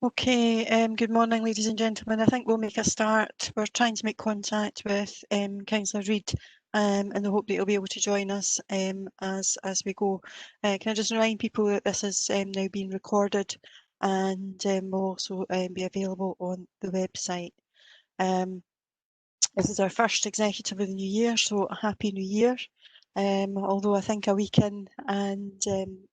Okay, good morning, ladies and gentlemen. I think we'll make a start. We're trying to make contact with Councillor Reid in the hope that he'll be able to join us as we go. Can I just remind people that this is now being recorded and will also be available on the website. This is our first executive of the new year, so happy new year. Although I think a week in and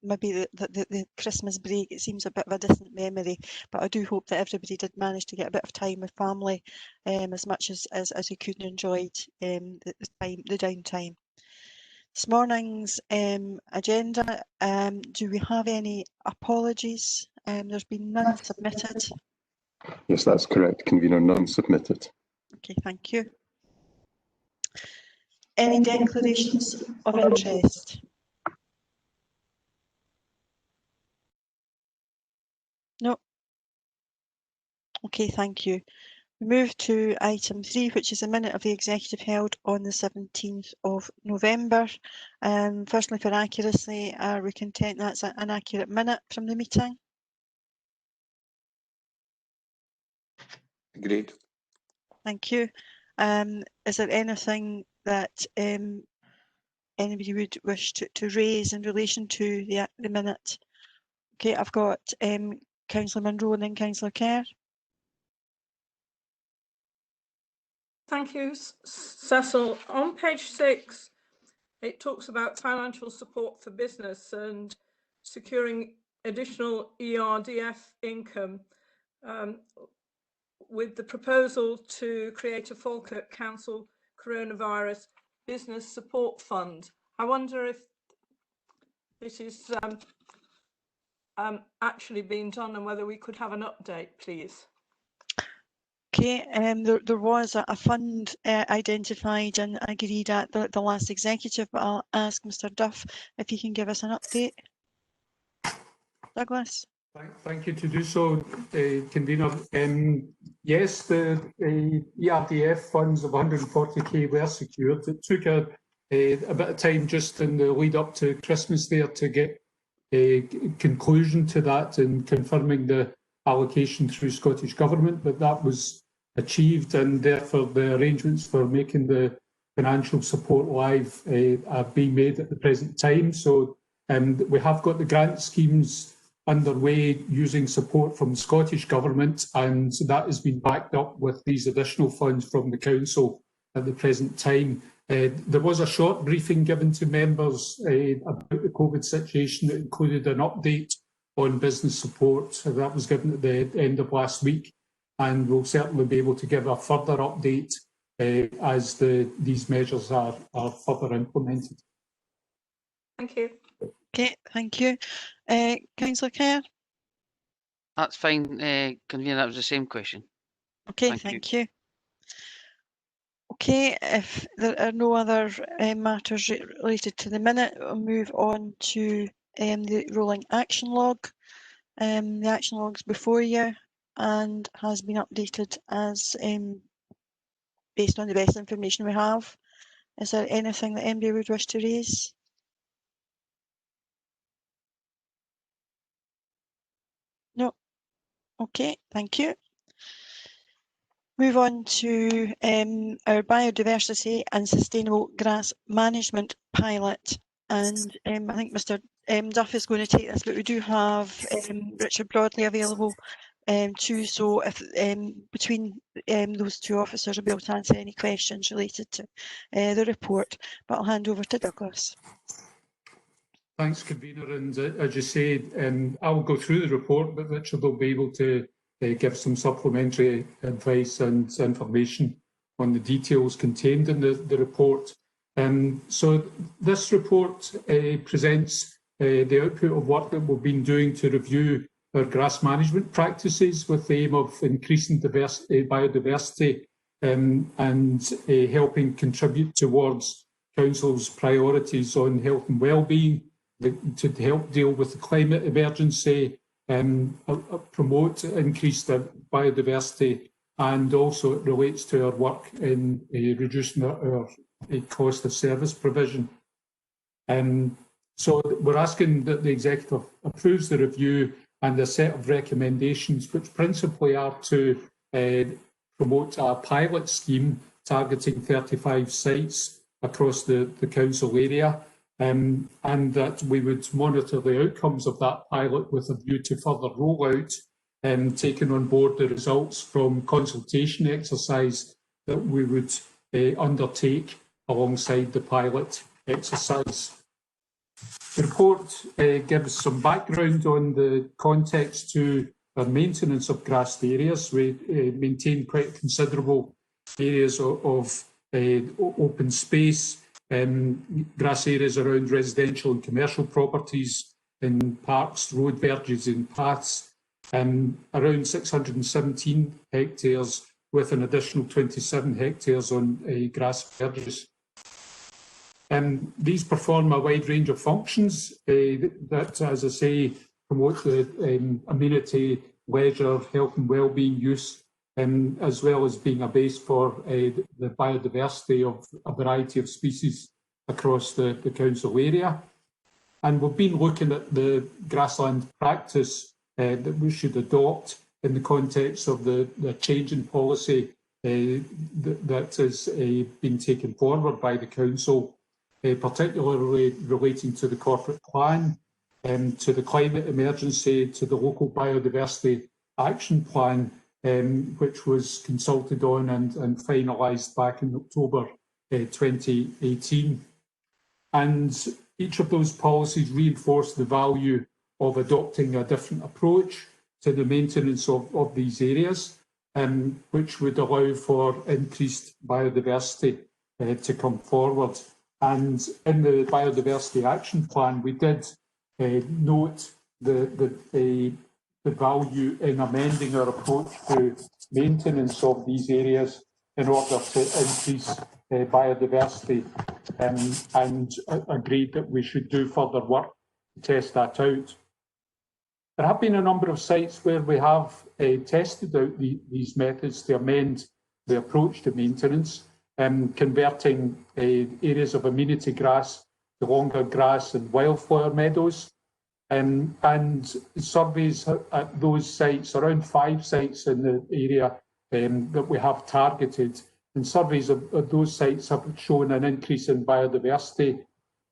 maybe the Christmas break, it seems a bit of a distant memory, but I do hope that everybody did manage to get a bit of time with family as much as we could and enjoyed the downtime. This morning's agenda, do we have any apologies? There's been none submitted. Yes, that's correct, Convener, none submitted. Okay, thank you. Any declarations of interest? No. Okay, thank you. We move to item 3, which is a minute of the executive held on the 17th of November. Firstly, for accuracy, are we content that's an accurate minute from the meeting? Agreed. Thank you. Is there anything that anybody would wish to raise in relation to the minute? Okay, I've got Councillor Munro and then Councillor Kerr. Thank you, Cecil. On page 6, it talks about financial support for business and securing additional ERDF income with the proposal to create a Falkirk Council Coronavirus Business Support Fund. I wonder if this is actually being done and whether we could have an update, please. Okay, there was a fund identified and agreed at the last executive, but I'll ask Mr Duff if he can give us an update. Douglas. Thank you to do so, Convener. Yes, the ERDF funds of 140k were secured. It took a bit of time just in the lead up to Christmas there to get a conclusion to that and confirming the allocation through Scottish Government, but that was achieved, and therefore the arrangements for making the financial support live are being made at the present time. So we have got the grant schemes underway using support from the Scottish Government, and that has been backed up with these additional funds from the Council at the present time. There was a short briefing given to members about the COVID situation that included an update on business support. That was given at the end of last week, and we'll certainly be able to give a further update as these measures are further implemented. Thank you. Okay, thank you. Councillor Kerr? That's fine, Convener, that was the same question. Okay, thank you. Okay, if there are no other matters related to the minute, we'll move on to the rolling action log. The action log's before you and has been updated as based on the best information we have. Is there anything that anybody would wish to raise? No. Okay, thank you. Move on to our biodiversity and sustainable grass management pilot, and I think Mr Duff is going to take this, but we do have Richard Broadley available too, so if between those two officers will be able to answer any questions related to the report, but I'll hand over to Douglas. Thanks, Convener, and as you say, I will go through the report, but Richard will be able to give some supplementary advice and information on the details contained in the report. So this report presents the output of work that we've been doing to review our grass management practices with the aim of increasing biodiversity and helping contribute towards Council's priorities on health and wellbeing, to help deal with the climate emergency, promote increased biodiversity, and also it relates to our work in reducing our cost of service provision. So we're asking that the Executive approves the review and a set of recommendations, which principally are to promote a pilot scheme targeting 35 sites across the council area, and that we would monitor the outcomes of that pilot with a view to further rollout, taking on board the results from consultation exercise that we would undertake alongside the pilot exercise. The report gives some background on the context to our maintenance of grassed areas. We maintain quite considerable areas of open space, grass areas around residential and commercial properties, in parks, road verges and paths, around 617 hectares with an additional 27 hectares on grass verges. These perform a wide range of functions that, as I say, promote the amenity, leisure, health and wellbeing use, as well as being a base for the biodiversity of a variety of species across the council area. And we've been looking at the grassland practice that we should adopt in the context of the change in policy that has been taken forward by the council, particularly relating to the corporate plan, to the climate emergency, to the local biodiversity action plan, which was consulted on and finalised back in October 2018. And each of those policies reinforce the value of adopting a different approach to the maintenance of these areas, which would allow for increased biodiversity to come forward. And in the Biodiversity Action Plan, we did note the value in amending our approach to maintenance of these areas in order to increase biodiversity, and agreed that we should do further work to test that out. There have been a number of sites where we have tested out these methods to amend the approach to maintenance, converting areas of amenity grass to longer grass and wildflower meadows. And surveys at those sites, around 5 sites in the area that we have targeted, and surveys of those sites have shown an increase in biodiversity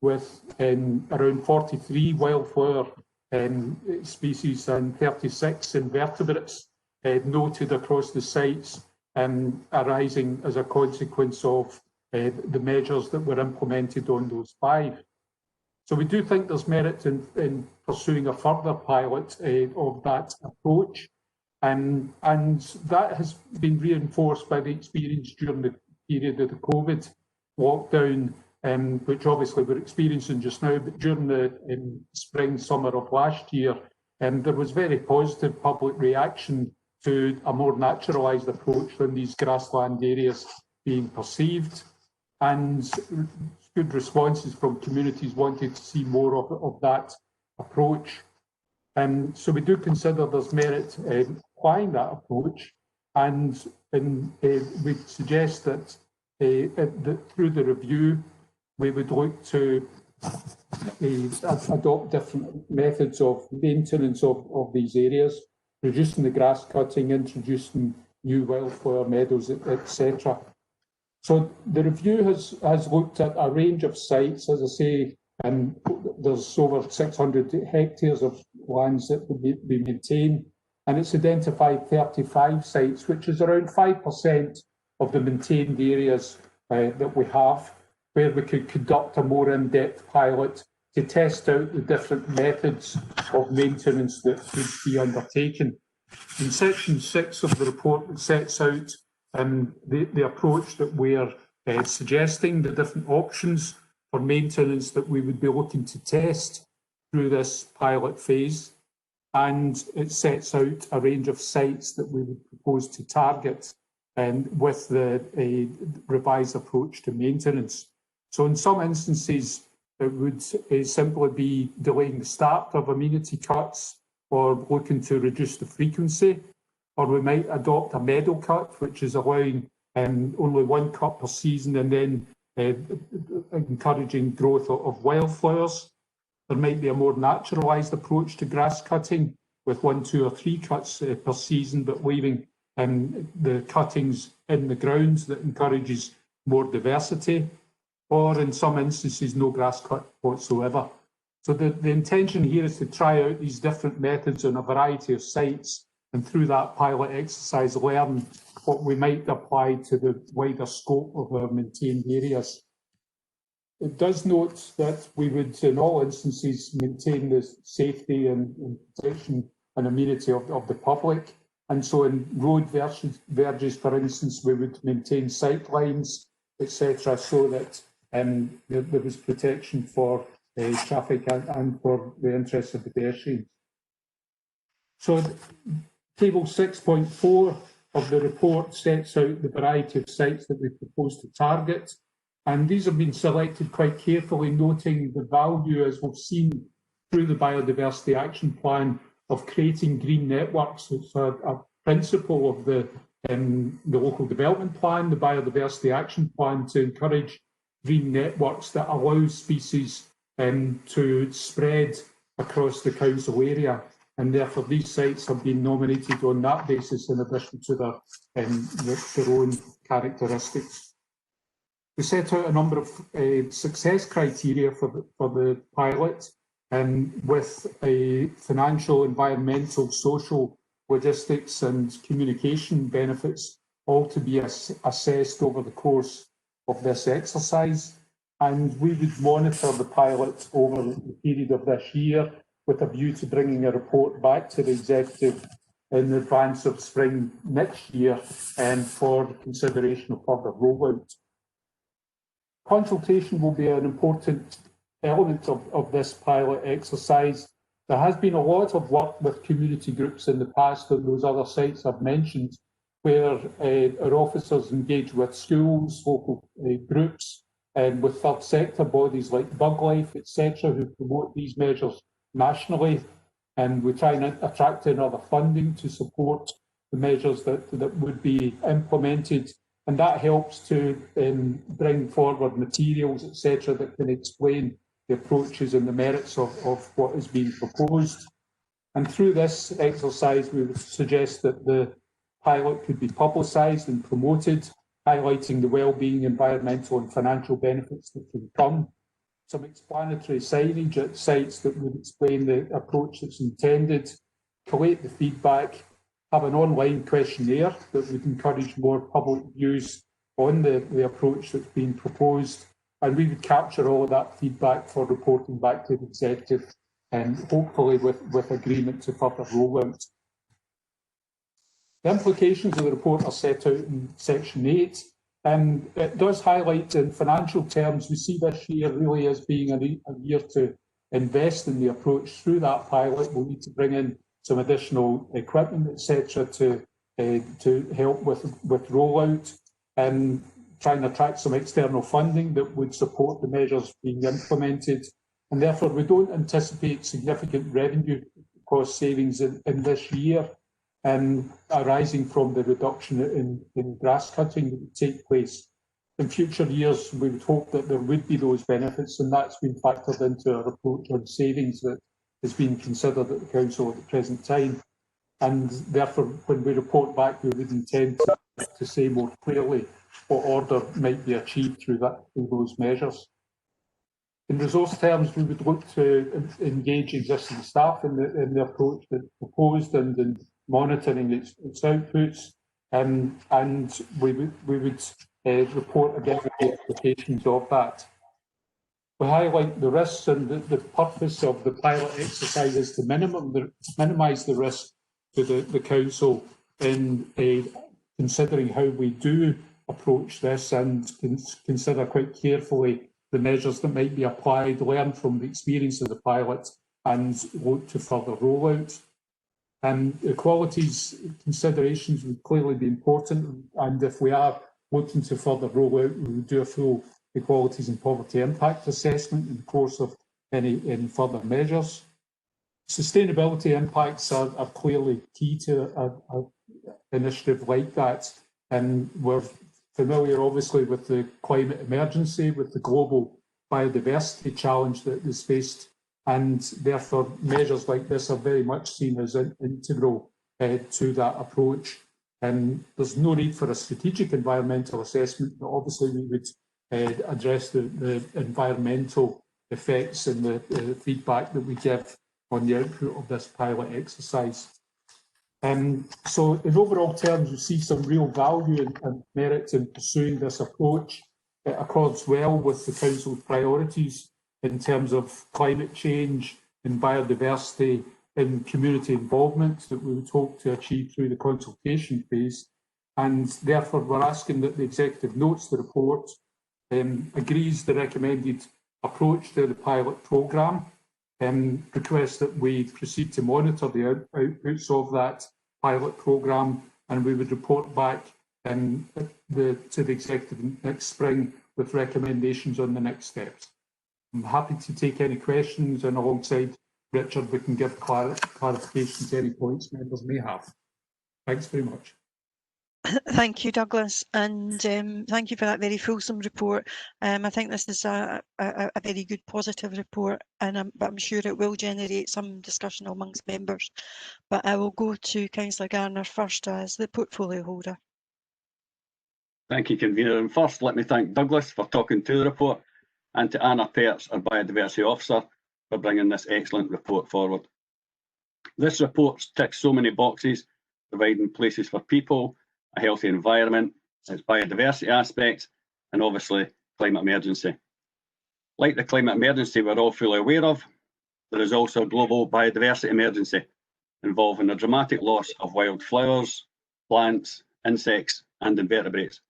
with around 43 wildflower species and 36 invertebrates noted across the sites, arising as a consequence of the measures that were implemented on those 5. So we do think there's merit in pursuing a further pilot of that approach, and that has been reinforced by the experience during the period of the COVID lockdown, which obviously we're experiencing just now, but during the spring, summer of last year, there was very positive public reaction to a more naturalised approach than these grassland areas being perceived, and good responses from communities wanting to see more of that approach. So we do consider there's merit in applying that approach, and we suggest that through the review we would look to adopt different methods of maintenance of these areas, reducing the grass cutting, introducing new wildflower meadows, etc. So the review has looked at a range of sites. As I say, there's over 600 hectares of lands that would be maintained, and it's identified 35 sites, which is around 5% of the maintained areas that we have, where we could conduct a more in-depth pilot to test out the different methods of maintenance that could be undertaken. In section 6 of the report sets out the approach that we're suggesting, the different options for maintenance that we would be looking to test through this pilot phase, and it sets out a range of sites that we would propose to target with the revised approach to maintenance. So in some instances, it would simply be delaying the start of amenity cuts or looking to reduce the frequency, or we might adopt a meadow cut, which is allowing only 1 cut per season and then encouraging growth of wildflowers. There might be a more naturalised approach to grass cutting, with 1, 2 or 3 cuts per season, but leaving the cuttings in the ground that encourages more diversity, or in some instances no grass cut whatsoever. So the intention here is to try out these different methods on a variety of sites, and through that pilot exercise learn what we might apply to the wider scope of our maintained areas. It does note that we would, in all instances, maintain the safety and protection and amenity of the public. And so in road verges, for instance, we would maintain sight lines, etc., so that there was protection for traffic and for the interests of the pedestrians. So table 6.4 of the report sets out the variety of sites that we propose to target. And these have been selected quite carefully, noting the value, as we've seen through the Biodiversity Action Plan, of creating green networks. It's a principle of the Local Development Plan, the Biodiversity Action Plan, to encourage green networks that allow species to spread across the council area. And therefore, these sites have been nominated on that basis, in addition to their own characteristics. We set out a number of success criteria for the pilot, with a financial, environmental, social, logistics and communication benefits, all to be assessed over the course of this exercise. And we would monitor the pilot over the period of this year, with a view to bringing a report back to the executive in advance of spring next year for consideration of further rollout. Consultation will be an important element of this pilot exercise. There has been a lot of work with community groups in the past on those other sites I've mentioned, where our officers engage with schools, local groups, and with third sector bodies like BugLife, etc., who promote these measures nationally. And we try and attract in other funding to support the measures that would be implemented. And that helps to bring forward materials, etc., that can explain the approaches and the merits of what is being proposed. And through this exercise, we would suggest that the pilot could be publicised and promoted, highlighting the wellbeing, environmental and financial benefits that can come. Some explanatory signage at sites that would explain the approach that's intended, collate the feedback, have an online questionnaire that would encourage more public views on the approach that's being proposed, and we would capture all of that feedback for reporting back to the executive, and hopefully with agreement to further rollout. The implications of the report are set out in section 8, and it does highlight in financial terms, we see this year really as being a year to invest in the approach. Through that pilot, we'll need to bring in some additional equipment, etc., to help with rollout, and try and attract some external funding that would support the measures being implemented. And therefore, we don't anticipate significant revenue cost savings in this year, arising from the reduction in grass cutting that would take place. In future years, we would hope that there would be those benefits, and that's been factored into our approach on savings that is being considered at the Council at the present time. And therefore, when we report back, we would intend to say more clearly what order might be achieved through those measures. In resource terms, we would look to engage existing staff in the approach that's proposed and in monitoring its outputs, and we would report again the implications of that. We highlight the risks, and the purpose of the pilot exercise is to minimise the risk to the Council in considering how we do approach this, and consider quite carefully the measures that might be applied, learn from the experience of the pilot, and look to further rollout. Equalities considerations would clearly be important, and if we are looking to further rollout, we would do a full equalities and poverty impact assessment in the course of any further measures. Sustainability impacts are clearly key to an initiative like that, and we're familiar obviously with the climate emergency, with the global biodiversity challenge that is faced and therefore measures like this are very much seen as integral to that approach. There's no need for a strategic environmental assessment, but obviously we would address the environmental effects and the feedback that we give on the output of this pilot exercise. So in overall terms, we see some real value and merit in pursuing this approach. It accords well with the Council's priorities in terms of climate change and biodiversity and community involvement that we would hope to achieve through the consultation phase. And therefore, we're asking that the Executive notes the report, agrees the recommended approach to the pilot programme, requests that we proceed to monitor the outputs of that pilot programme, and we would report back to the Executive next spring with recommendations on the next steps. I'm happy to take any questions, and alongside Richard, we can give clarification to any points members may have. Thanks very much. Thank you, Douglas, and thank you for that very fulsome report. I think this is a very good positive report, and I'm sure it will generate some discussion amongst members. But I will go to Councillor Garner first as the portfolio holder. Thank you, Convener. And first, let me thank Douglas for talking to the report, and to Anna Pertz, our Biodiversity Officer, for bringing this excellent report forward. This report ticks so many boxes, providing places for people, a healthy environment, its biodiversity aspects, and obviously climate emergency. Like the climate emergency we're all fully aware of, there is also a global biodiversity emergency involving a dramatic loss of wildflowers, plants, insects, and invertebrates.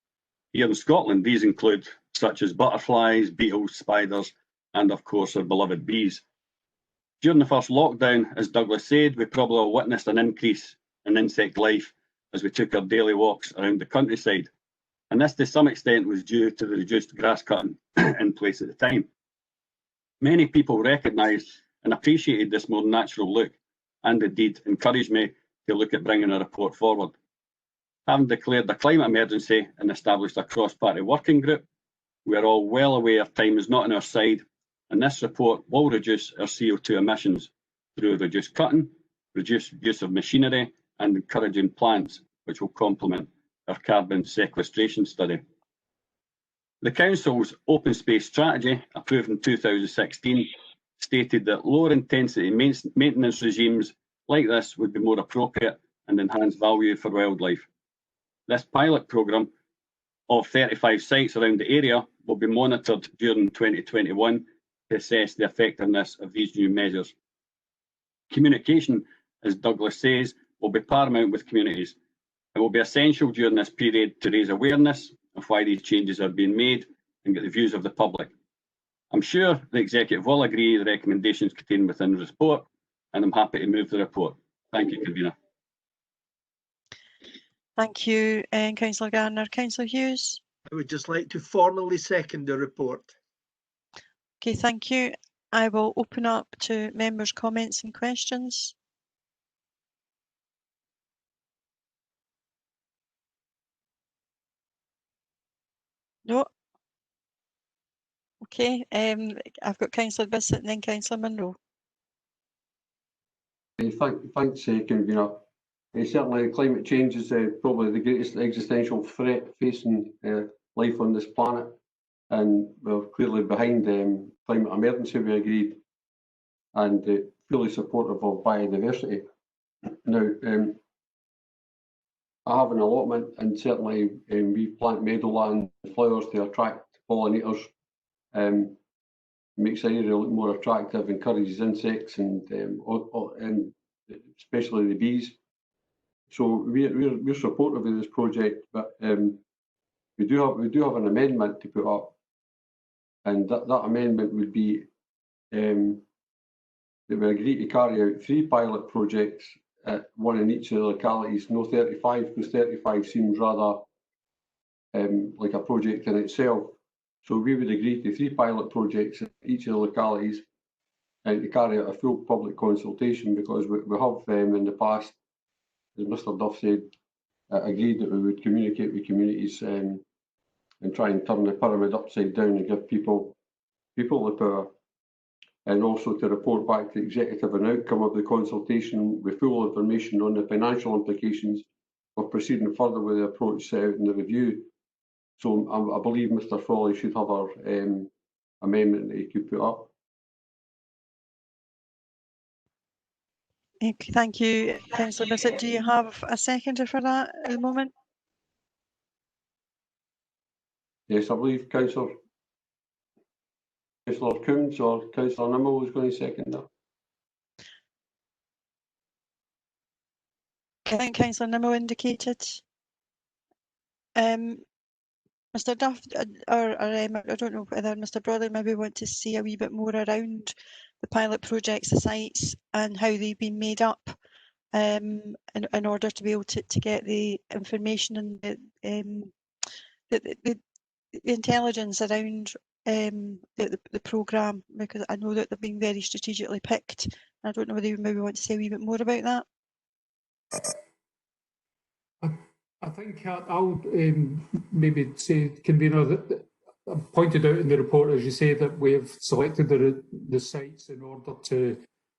Here in Scotland, these include such as butterflies, beetles, spiders, and of course our beloved bees. During the first lockdown, as Douglas said, we probably all witnessed an increase in insect life as we took our daily walks around the countryside. And this to some extent was due to the reduced grass cutting in place at the time. Many people recognised and appreciated this more natural look, and indeed encouraged me to look at bringing a report forward. Having declared a climate emergency and established a cross-party working group, we are all well aware time is not on our side, and this report will reduce our CO2 emissions through reduced cutting, reduced use of machinery, and encouraging plants, which will complement our carbon sequestration study. The Council's open space strategy, approved in 2016, stated that lower intensity maintenance regimes like this would be more appropriate and enhance value for wildlife. This pilot programme of 35 sites around the area will be monitored during 2021 to assess the effectiveness of these new measures. Communication, as Douglas says, will be paramount with communities. It will be essential during this period to raise awareness of why these changes are being made and get the views of the public. I'm sure the Executive will agree the recommendations contained within the report, and I'm happy to move the report. Thank you, Convener. Thank you, Councillor Garner. Councillor Hughes. I would just like to formally second the report. Okay, thank you. I will open up to members' comments and questions. No. Okay, I've got Councillor Bissett and then Councillor Munro. Thanks, Convener. Certainly, climate change is probably the greatest existential threat facing life on this planet, and we're clearly behind climate emergency, we agreed, and fully supportive of biodiversity. Now, I have an allotment, and certainly we plant meadowland flowers to attract pollinators, makes the area look more attractive, encourages insects, and especially the bees. So we're supportive of this project, but we do have an amendment to put up, and that amendment would be that we agree to carry out 3 pilot projects, one in each of the localities. No 35, because 35 seems rather like a project in itself. So we would agree to 3 pilot projects in each of the localities, and to carry out a full public consultation, because we have in the past, as Mr. Duff said, agreed that we would communicate with communities and try and turn the pyramid upside down and give people the power. and also to report back to the executive an outcome of the consultation with full information on the financial implications of proceeding further with the approach set out in the review. So I believe Mr Frawley should have our amendment that he could put up. Okay, thank you, Councillor Bissett. Do you have a seconder for that at the moment? Yes, I believe Councillor Coombs or Councillor Nimmo was going to second that. I think Councillor Nimmo indicated. Mr Duff, I don't know whether Mr Brodley maybe want to see a wee bit more around the pilot projects, the sites, and how they've been made up, in order to be able to get the information and the intelligence around the programme, because I know that they've been very strategically picked. I don't know whether you maybe want to say a wee bit more about that. I think I'll maybe say, Convener, that I pointed out in the report, as you say, that we have selected the sites in order to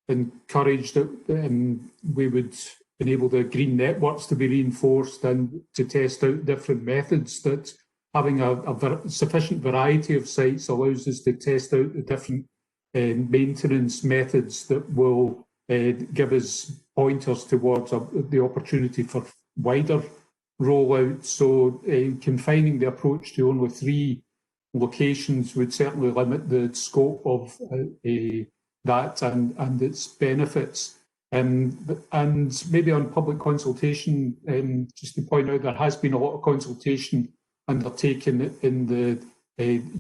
encourage that we would enable the green networks to be reinforced and to test out different methods. That having a sufficient variety of sites allows us to test out the different maintenance methods that will give us pointers towards the opportunity for wider rollout. So confining the approach to only 3 locations would certainly limit the scope of that and its benefits. And maybe on public consultation, just to point out, there has been a lot of consultation undertaken in the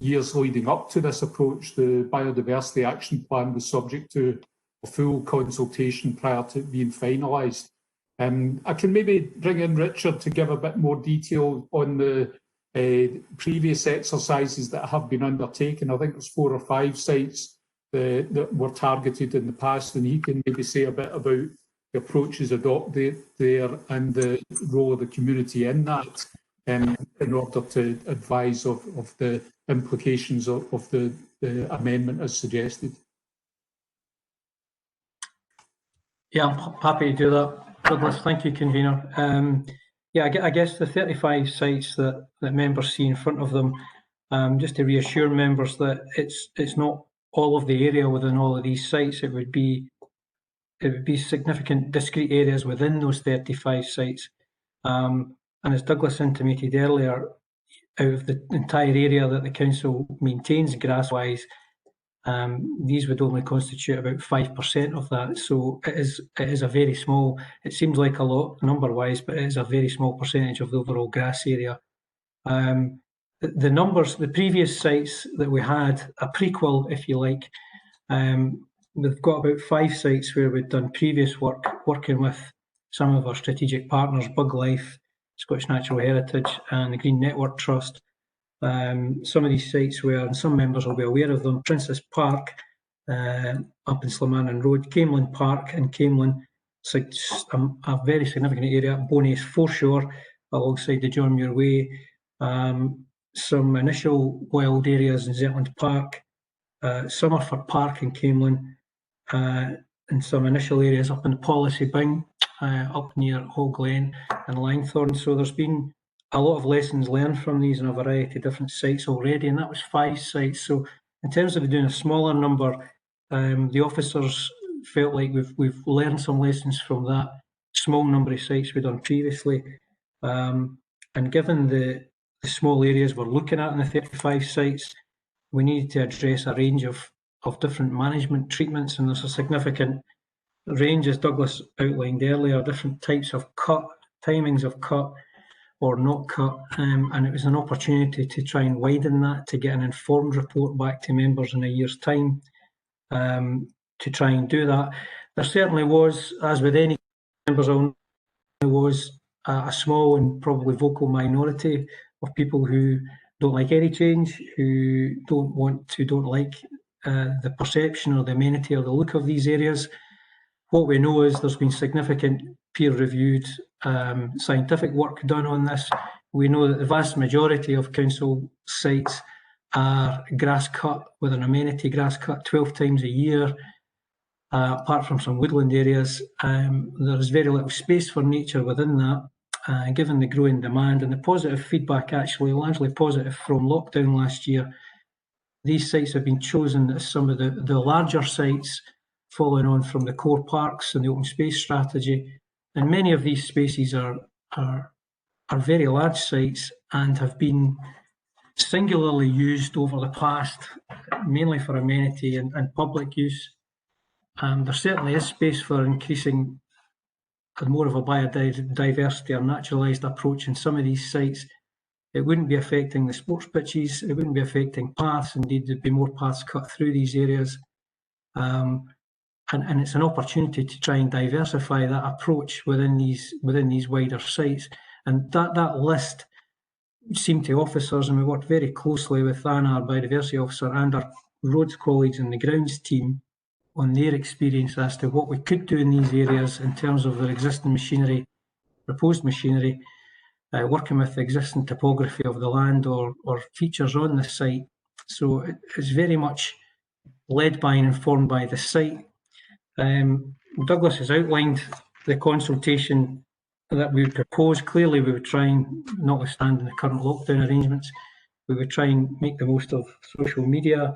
years leading up to this approach. The Biodiversity Action Plan was subject to a full consultation prior to it being finalised. I can maybe bring in Richard to give a bit more detail on the previous exercises that have been undertaken. I think there's 4 or 5 sites that were targeted in the past, and he can maybe say a bit about the approaches adopted there and the role of the community in that, in order to advise of the implications of the amendment as suggested. Yeah, I'm happy to do that. Douglas, thank you, Convener. Yeah, I guess the 35 sites that members see in front of them, just to reassure members that it's not all of the area within all of these sites. It would be significant discrete areas within those 35 sites. And as Douglas intimated earlier, out of the entire area that the council maintains grass-wise, these would only constitute about 5% of that. So it is a very small, it seems like a lot number-wise, but it is a very small percentage of the overall grass area. The numbers, the previous sites that we had, a prequel, if you like, we've got about 5 sites where we've done previous work, working with some of our strategic partners, Buglife, Scottish Natural Heritage and the Green Network Trust. Some of these sites were, and some members will be aware of them, Princess Park up in Slamanan Road, Camelin Park in Camelin, a very significant area, Bonace Foreshore alongside the John Muir Way, some initial wild areas in Zetland Park, Summerford Park in Camelin, and some initial areas up in the Policy Bing, up near Hall Glen and Langthorne. So there's been a lot of lessons learned from these in a variety of different sites already, and that was 5 sites. So in terms of doing a smaller number, the officers felt like we've learned some lessons from that small number of sites we've done previously. And given the small areas we're looking at in the 35 sites, we need to address a range of different management treatments, and there's a significant range, as Douglas outlined earlier, different types of cut, timings of cut or not cut, and it was an opportunity to try and widen that, to get an informed report back to members in a year's time, to try and do that. There certainly was, as with any members, there was a small and probably vocal minority of people who don't like any change, who don't like the perception or the amenity or the look of these areas. What we know is there's been significant peer-reviewed scientific work done on this. We know that the vast majority of council sites are grass cut with an amenity grass cut 12 times a year. Apart from some woodland areas, there is very little space for nature within that. Given the growing demand and the positive feedback, actually largely positive from lockdown last year, these sites have been chosen as some of the larger sites following on from the core parks and the open space strategy. And many of these spaces are very large sites and have been singularly used over the past, mainly for amenity and public use. There certainly is space for increasing more of a biodiversity or naturalised approach in some of these sites. It wouldn't be affecting the sports pitches, it wouldn't be affecting paths, indeed there'd be more paths cut through these areas. And it's an opportunity to try and diversify that approach within these wider sites. And that list seemed to officers, and we worked very closely with Anna, our biodiversity officer, and our roads colleagues in the grounds team on their experience as to what we could do in these areas in terms of their existing machinery, proposed machinery, working with the existing topography of the land or features on the site. So it's very much led by and informed by the site. Douglas has outlined the consultation that we would propose. Clearly we would try and, notwithstanding the current lockdown arrangements, we would try and make the most of social media,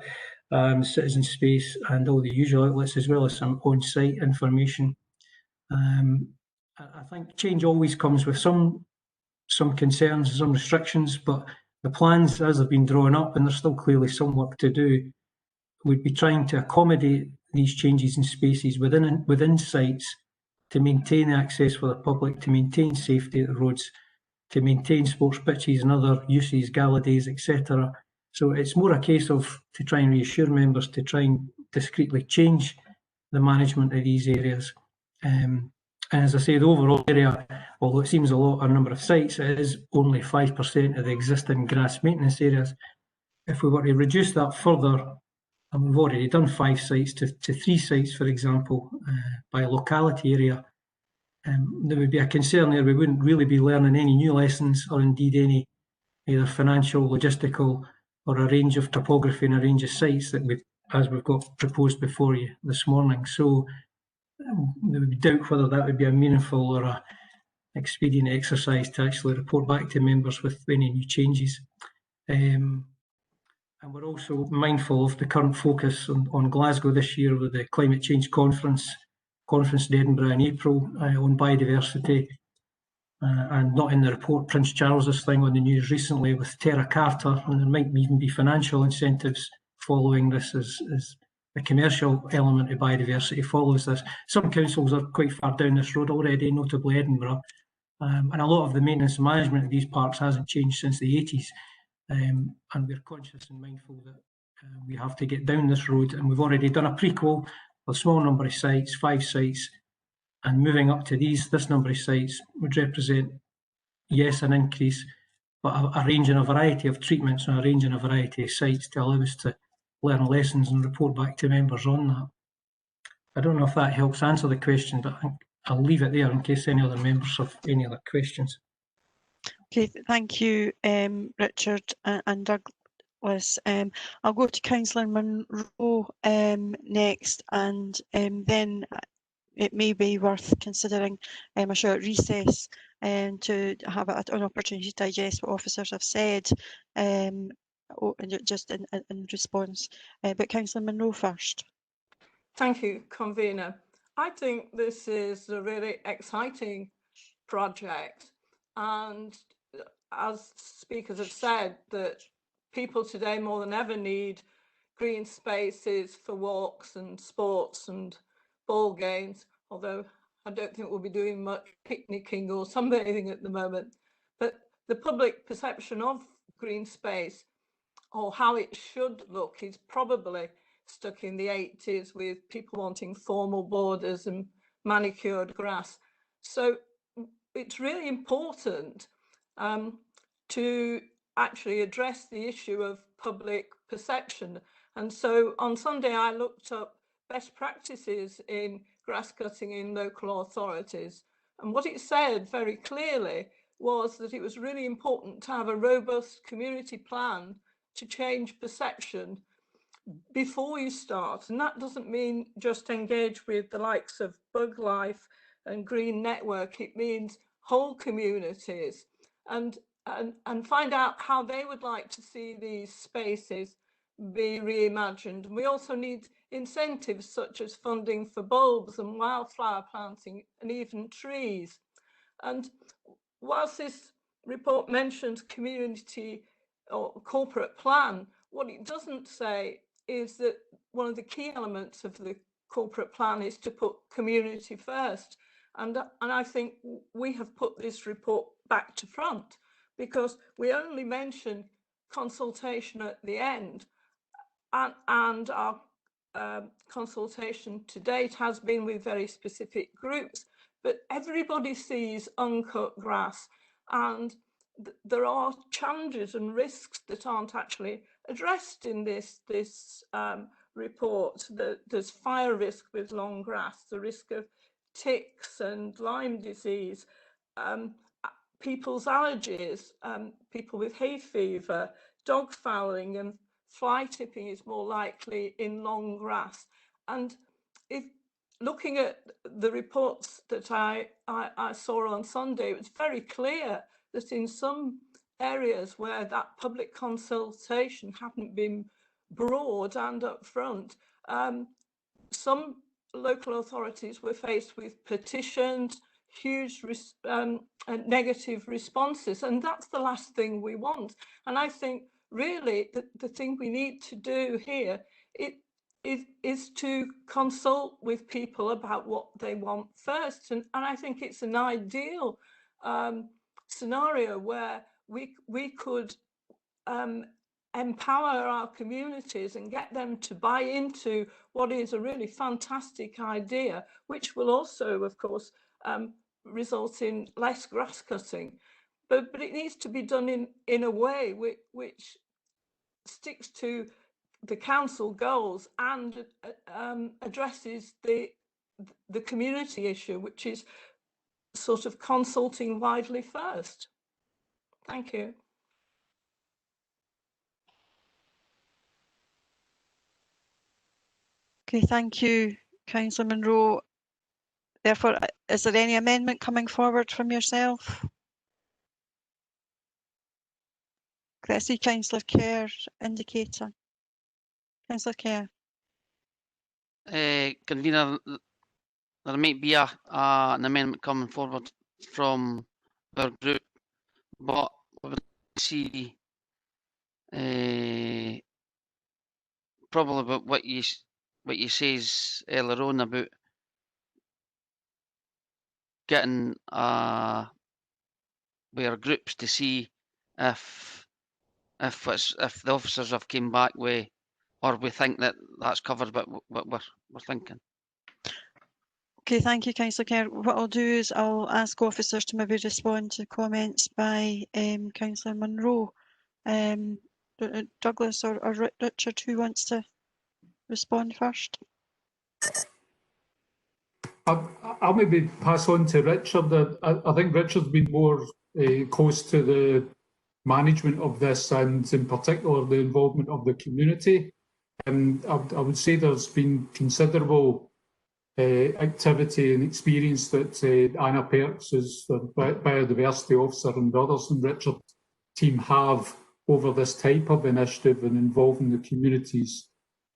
citizen space and all the usual outlets, as well as some on-site information. I think change always comes with some concerns and some restrictions, but the plans as they've been drawn up, and there's still clearly some work to do, would be trying to accommodate these changes in spaces within sites to maintain access for the public, to maintain safety at the roads, to maintain sports pitches and other uses, gala days, etc. So it's more a case of to try and reassure members to try and discreetly change the management of these areas. And as I say, the overall area, although it seems a lot, a number of sites, it is only 5% of the existing grass maintenance areas. If we were to reduce that further, and we've already done 5 sites to 3 sites, for example, by locality area, there would be a concern there. We wouldn't really be learning any new lessons, or indeed any either financial, logistical, or a range of topography and a range of sites that we've got proposed before you this morning. So we would doubt whether that would be a meaningful or a expedient exercise to actually report back to members with any new changes. And we're also mindful of the current focus on Glasgow this year with the Climate Change Conference in Edinburgh in April on biodiversity. And not in the report, Prince Charles's thing on the news recently with Terra Carta, and there might even be financial incentives following this as the commercial element of biodiversity follows this. Some councils are quite far down this road already, notably Edinburgh, and a lot of the maintenance and management of these parks hasn't changed since the 80s, and we're conscious and mindful that we have to get down this road, and we've already done a prequel of a small number of sites, 5 sites, and moving up to this number of sites would represent, yes, an increase, but a range and a variety of treatments and a range and a variety of sites to allow us to learn lessons and report back to members on that. I don't know if that helps answer the question, but I'll leave it there in case any other members have any other questions. Okay, thank you, Richard and Douglas. I'll go to Councillor Munro next, and then it may be worth considering a short recess to have an opportunity to digest what officers have said, just in response. But Councillor Munro first. Thank you, Convener. I think this is a really exciting project, and as speakers have said, that people today more than ever need green spaces for walks and sports and ball games, although I don't think we'll be doing much picnicking or sunbathing at the moment. But the public perception of green space, or how it should look, is probably stuck in the 80s with people wanting formal borders and manicured grass. So it's really important to actually address the issue of public perception. And so on Sunday, I looked up best practices in grass cutting in local authorities. And what it said very clearly was that it was really important to have a robust community plan to change perception before you start. And that doesn't mean just engage with the likes of BugLife and Green Network. It means whole communities, and find out how they would like to see these spaces be reimagined. And we also need incentives such as funding for bulbs and wildflower planting and even trees. And whilst this report mentions community or corporate plan, what it doesn't say is that one of the key elements of the corporate plan is to put community first. And I think we have put this report back to front, because we only mention consultation at the end, and our consultation to date has been with very specific groups, but everybody sees uncut grass, and there are challenges and risks that aren't actually addressed in this report. There's fire risk with long grass, the risk of ticks and Lyme disease, people's allergies, people with hay fever, dog fouling, and fly tipping is more likely in long grass. And if looking at the reports that I saw on Sunday, it was very clear that in some areas where that public consultation hadn't been broad and upfront, some local authorities were faced with petitions, huge negative responses, and that's the last thing we want. And I think really the thing we need to do here is to consult with people about what they want first. And I think it's an ideal scenario where we could empower our communities and get them to buy into what is a really fantastic idea, which will also, of course, result in less grass cutting. But it needs to be done in a way which sticks to the council goals and addresses the community issue, which is sort of consulting widely first. Thank you. Okay, thank you, Councillor Munro. Therefore, is there any amendment coming forward from yourself? I see Councillor Kerr indicator. Councillor Kerr. Convener, there might be an amendment coming forward from our group, but we would see probably about what you says earlier on about getting with our groups to see if the officers have came back with, or we think that that's covered what we're thinking. Okay, thank you, Councillor Kerr. What I'll do is I'll ask officers to maybe respond to comments by Councillor Munro. Douglas or Richard, who wants to respond first? I'll maybe pass on to Richard. I think Richard's been more close to the management of this, and in particular the involvement of the community. I would say there's been considerable activity and experience that Anna Perks, as the biodiversity officer, and others in Richard's team have over this type of initiative and involving the communities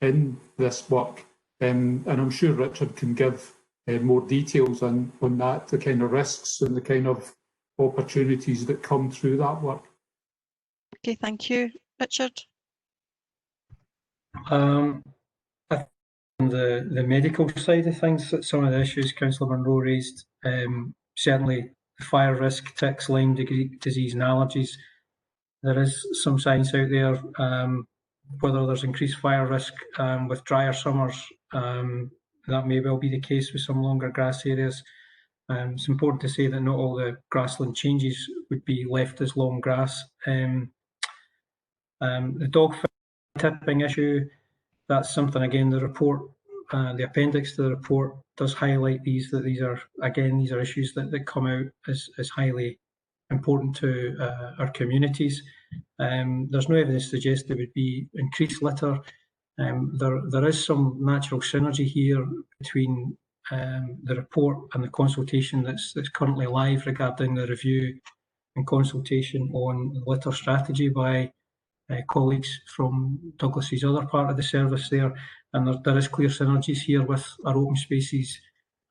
in this work. And I'm sure Richard can give more details on that, the kind of risks and the kind of opportunities that come through that work. Okay, thank you. Richard? I think on the medical side of things, that some of the issues Councillor Munro raised, certainly fire risk, ticks, Lyme disease and allergies, there is some science out there, whether there's increased fire risk with drier summers, that may well be the case with some longer grass areas. It's important to say that not all the grassland changes would be left as long grass. The dog tipping issue, that's something, again, the report, the appendix to the report does highlight these are issues that come out as highly important to our communities. There's no evidence to suggest there would be increased litter. There is some natural synergy here between the report and the consultation that's currently live regarding the review and consultation on the litter strategy by colleagues from Douglas's other part of the service there, and there is clear synergies here with our open spaces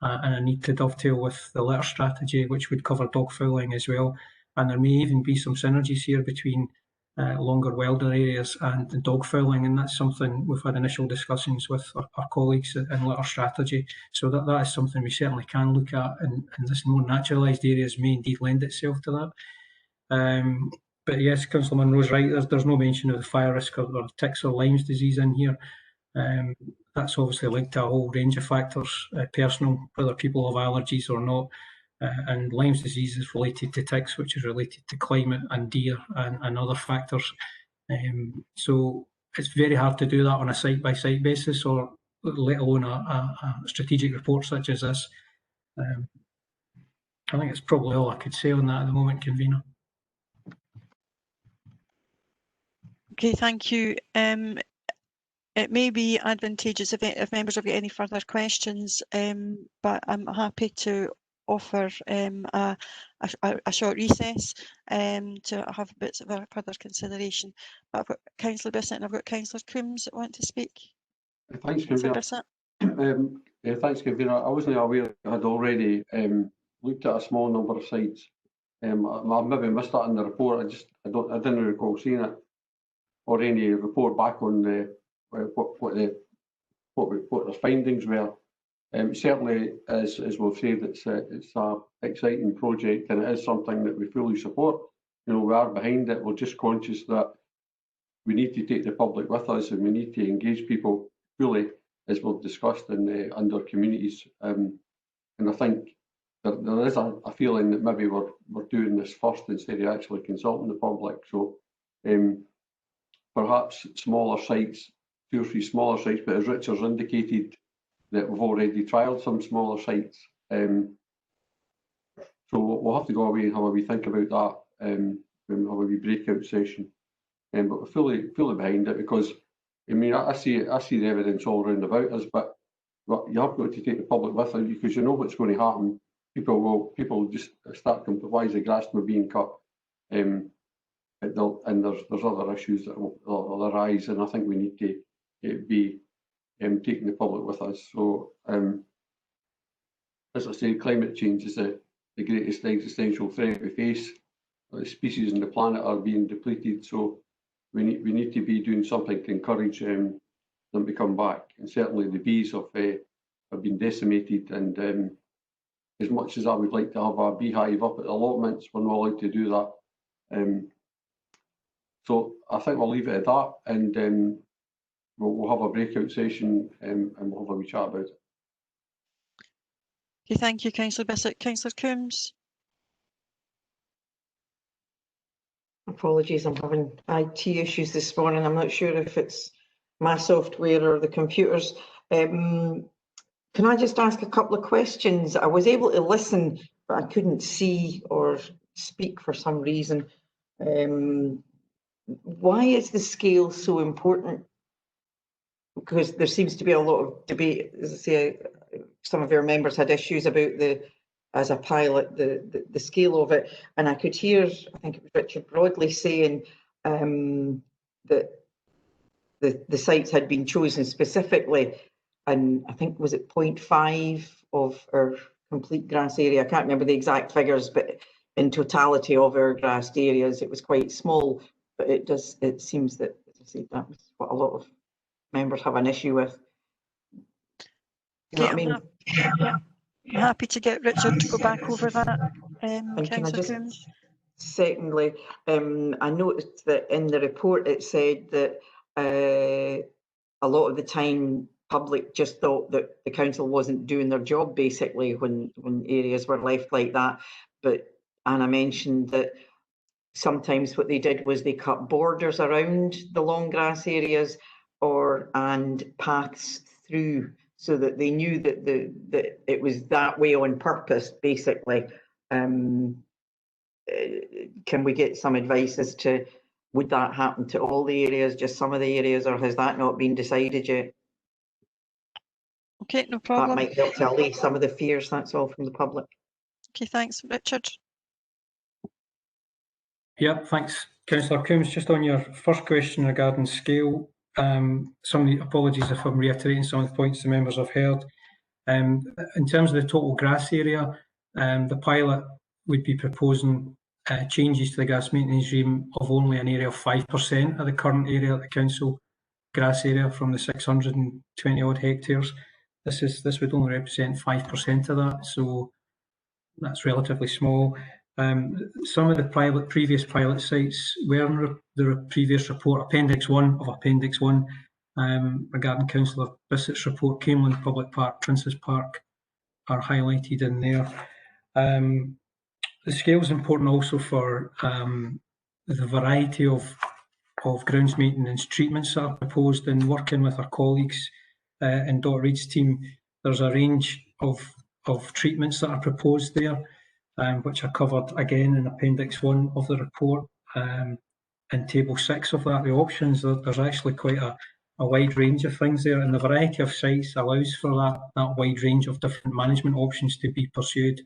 and a need to dovetail with the litter strategy, which would cover dog fouling as well. And there may even be some synergies here between longer welder areas and dog fouling, and that's something we've had initial discussions with our colleagues in litter strategy. So that is something we certainly can look at, and this more naturalised areas may indeed lend itself to that. But yes, Councillor Munro's right, there's no mention of the fire risk or ticks or Lyme's disease in here. That's obviously linked to a whole range of factors, personal, whether people have allergies or not. And Lyme's disease is related to ticks, which is related to climate and deer and other factors. So it's very hard to do that on a site-by-site basis, or let alone a strategic report such as this. I think it's probably all I could say on that at the moment, Convener. Okay, thank you. It may be advantageous if members have got any further questions, but I'm happy to offer a short recess to have bits of a further consideration. But I've got Councillor Bissett and I've got Councillor Coombs that want to speak. Thanks, Convener. Thanks, Convener. I wasn't aware I had already looked at a small number of sites. I've maybe missed that in the report. I didn't recall seeing it, or any report back on what the findings were. Certainly, as we've said, it's an exciting project, and it is something that we fully support. You know, we are behind it. We're just conscious that we need to take the public with us, and we need to engage people fully, as we've discussed in under communities. And I think there is a feeling that maybe we're doing this first instead of actually consulting the public. So perhaps smaller sites, 2 or 3 smaller sites, but as Richard's indicated, that we've already trialled some smaller sites. So we'll have to go away and have a wee think about that, and have a wee breakout session. But we're fully behind it, because I mean, I see the evidence all round about us, but you have got to take the public with you, because you know what's going to happen. People will just start complaining, why is the grass not being cut? And there's other issues that will arise, and I think we need to be taking the public with us. So as I say, climate change is the greatest existential threat we face. The species on the planet are being depleted, so we need to be doing something to encourage them to come back. And certainly the bees have been decimated, and as much as I would like to have a beehive up at the allotments, we're not allowed to do that. So I think we'll leave it at that, and we'll have a breakout session, and we'll have a wee chat about it. Okay, thank you, Councillor Bissett. Councillor Coombs. Apologies, I'm having IT issues this morning. I'm not sure if it's my software or the computers. Can I just ask a couple of questions? I was able to listen, but I couldn't see or speak for some reason. Why is the scale so important? Because there seems to be a lot of debate. As I say, some of our members had issues about as a pilot, the scale of it. And I could hear, I think it was Richard Broadley saying that the sites had been chosen specifically, and I think, was it 0.5 of our complete grass area? I can't remember the exact figures, but in totality of our grassed areas, it was quite small. But it seems that, as I said, that was what a lot of members have an issue with. You know what I mean? I'm happy to get Richard to go back over that. And can I just, Coombs. secondly, I noticed that in the report it said that a lot of the time public just thought that the council wasn't doing their job, basically, when areas were left like that. But Anna mentioned that sometimes what they did was they cut borders around the long grass areas and paths through, so that they knew that it was that way on purpose, basically. can we get some advice as to would that happen to all the areas, just some of the areas, or has that not been decided yet? Okay, no That problem. might help to allay some of the fears, that's all, from the public. Okay, thanks, Richard. Yeah, thanks, Councillor Coombs. Just on your first question regarding scale, some of the apologies if I'm reiterating some of the points the members have heard. In terms of the total grass area, the pilot would be proposing changes to the grass maintenance regime of only an area of 5% of the current area at the council grass area from the 620 odd hectares. This would only represent 5% of that, so that's relatively small. Some of the previous pilot sites were in the previous report, Appendix 1 of Appendix 1, regarding Councillor Bissett's report. Camelin Public Park, Princes Park are highlighted in there. The scale is important also for the variety of grounds maintenance treatments that are proposed, and working with our colleagues in Dot Reid's team, there's a range of treatments that are proposed there, which are covered again in Appendix 1 of the report. In Table 6 of that, the options, there's actually quite a wide range of things there, and the variety of sites allows for that wide range of different management options to be pursued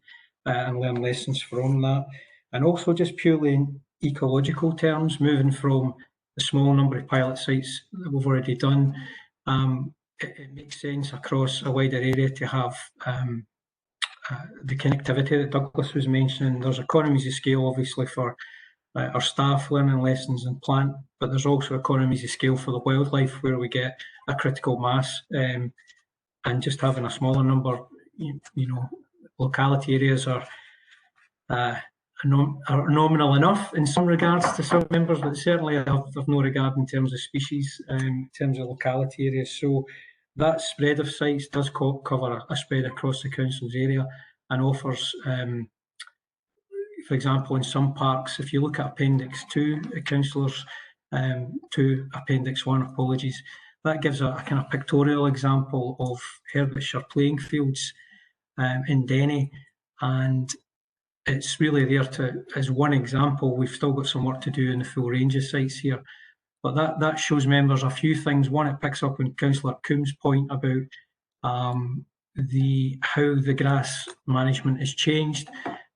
and learn lessons from that. And also just purely in ecological terms, moving from the small number of pilot sites that we've already done, it makes sense across a wider area to have the connectivity that Douglas was mentioning. There's economies of scale, obviously, for our staff learning lessons in plant, but there's also economies of scale for the wildlife where we get a critical mass, and just having a smaller number, locality areas are nominal enough in some regards to some members, but certainly have no regard in terms of species, in terms of locality areas. So that spread of sites does cover a spread across the council's area and offers, for example, in some parks, if you look at Appendix 2, councillors, to Appendix 1, apologies, that gives a kind of pictorial example of Hertfordshire playing fields in Denny, and it's really there as one example. We've still got some work to do in the full range of sites here, but that shows members a few things. One, it picks up on Councillor Coombs' point about how the grass management has changed.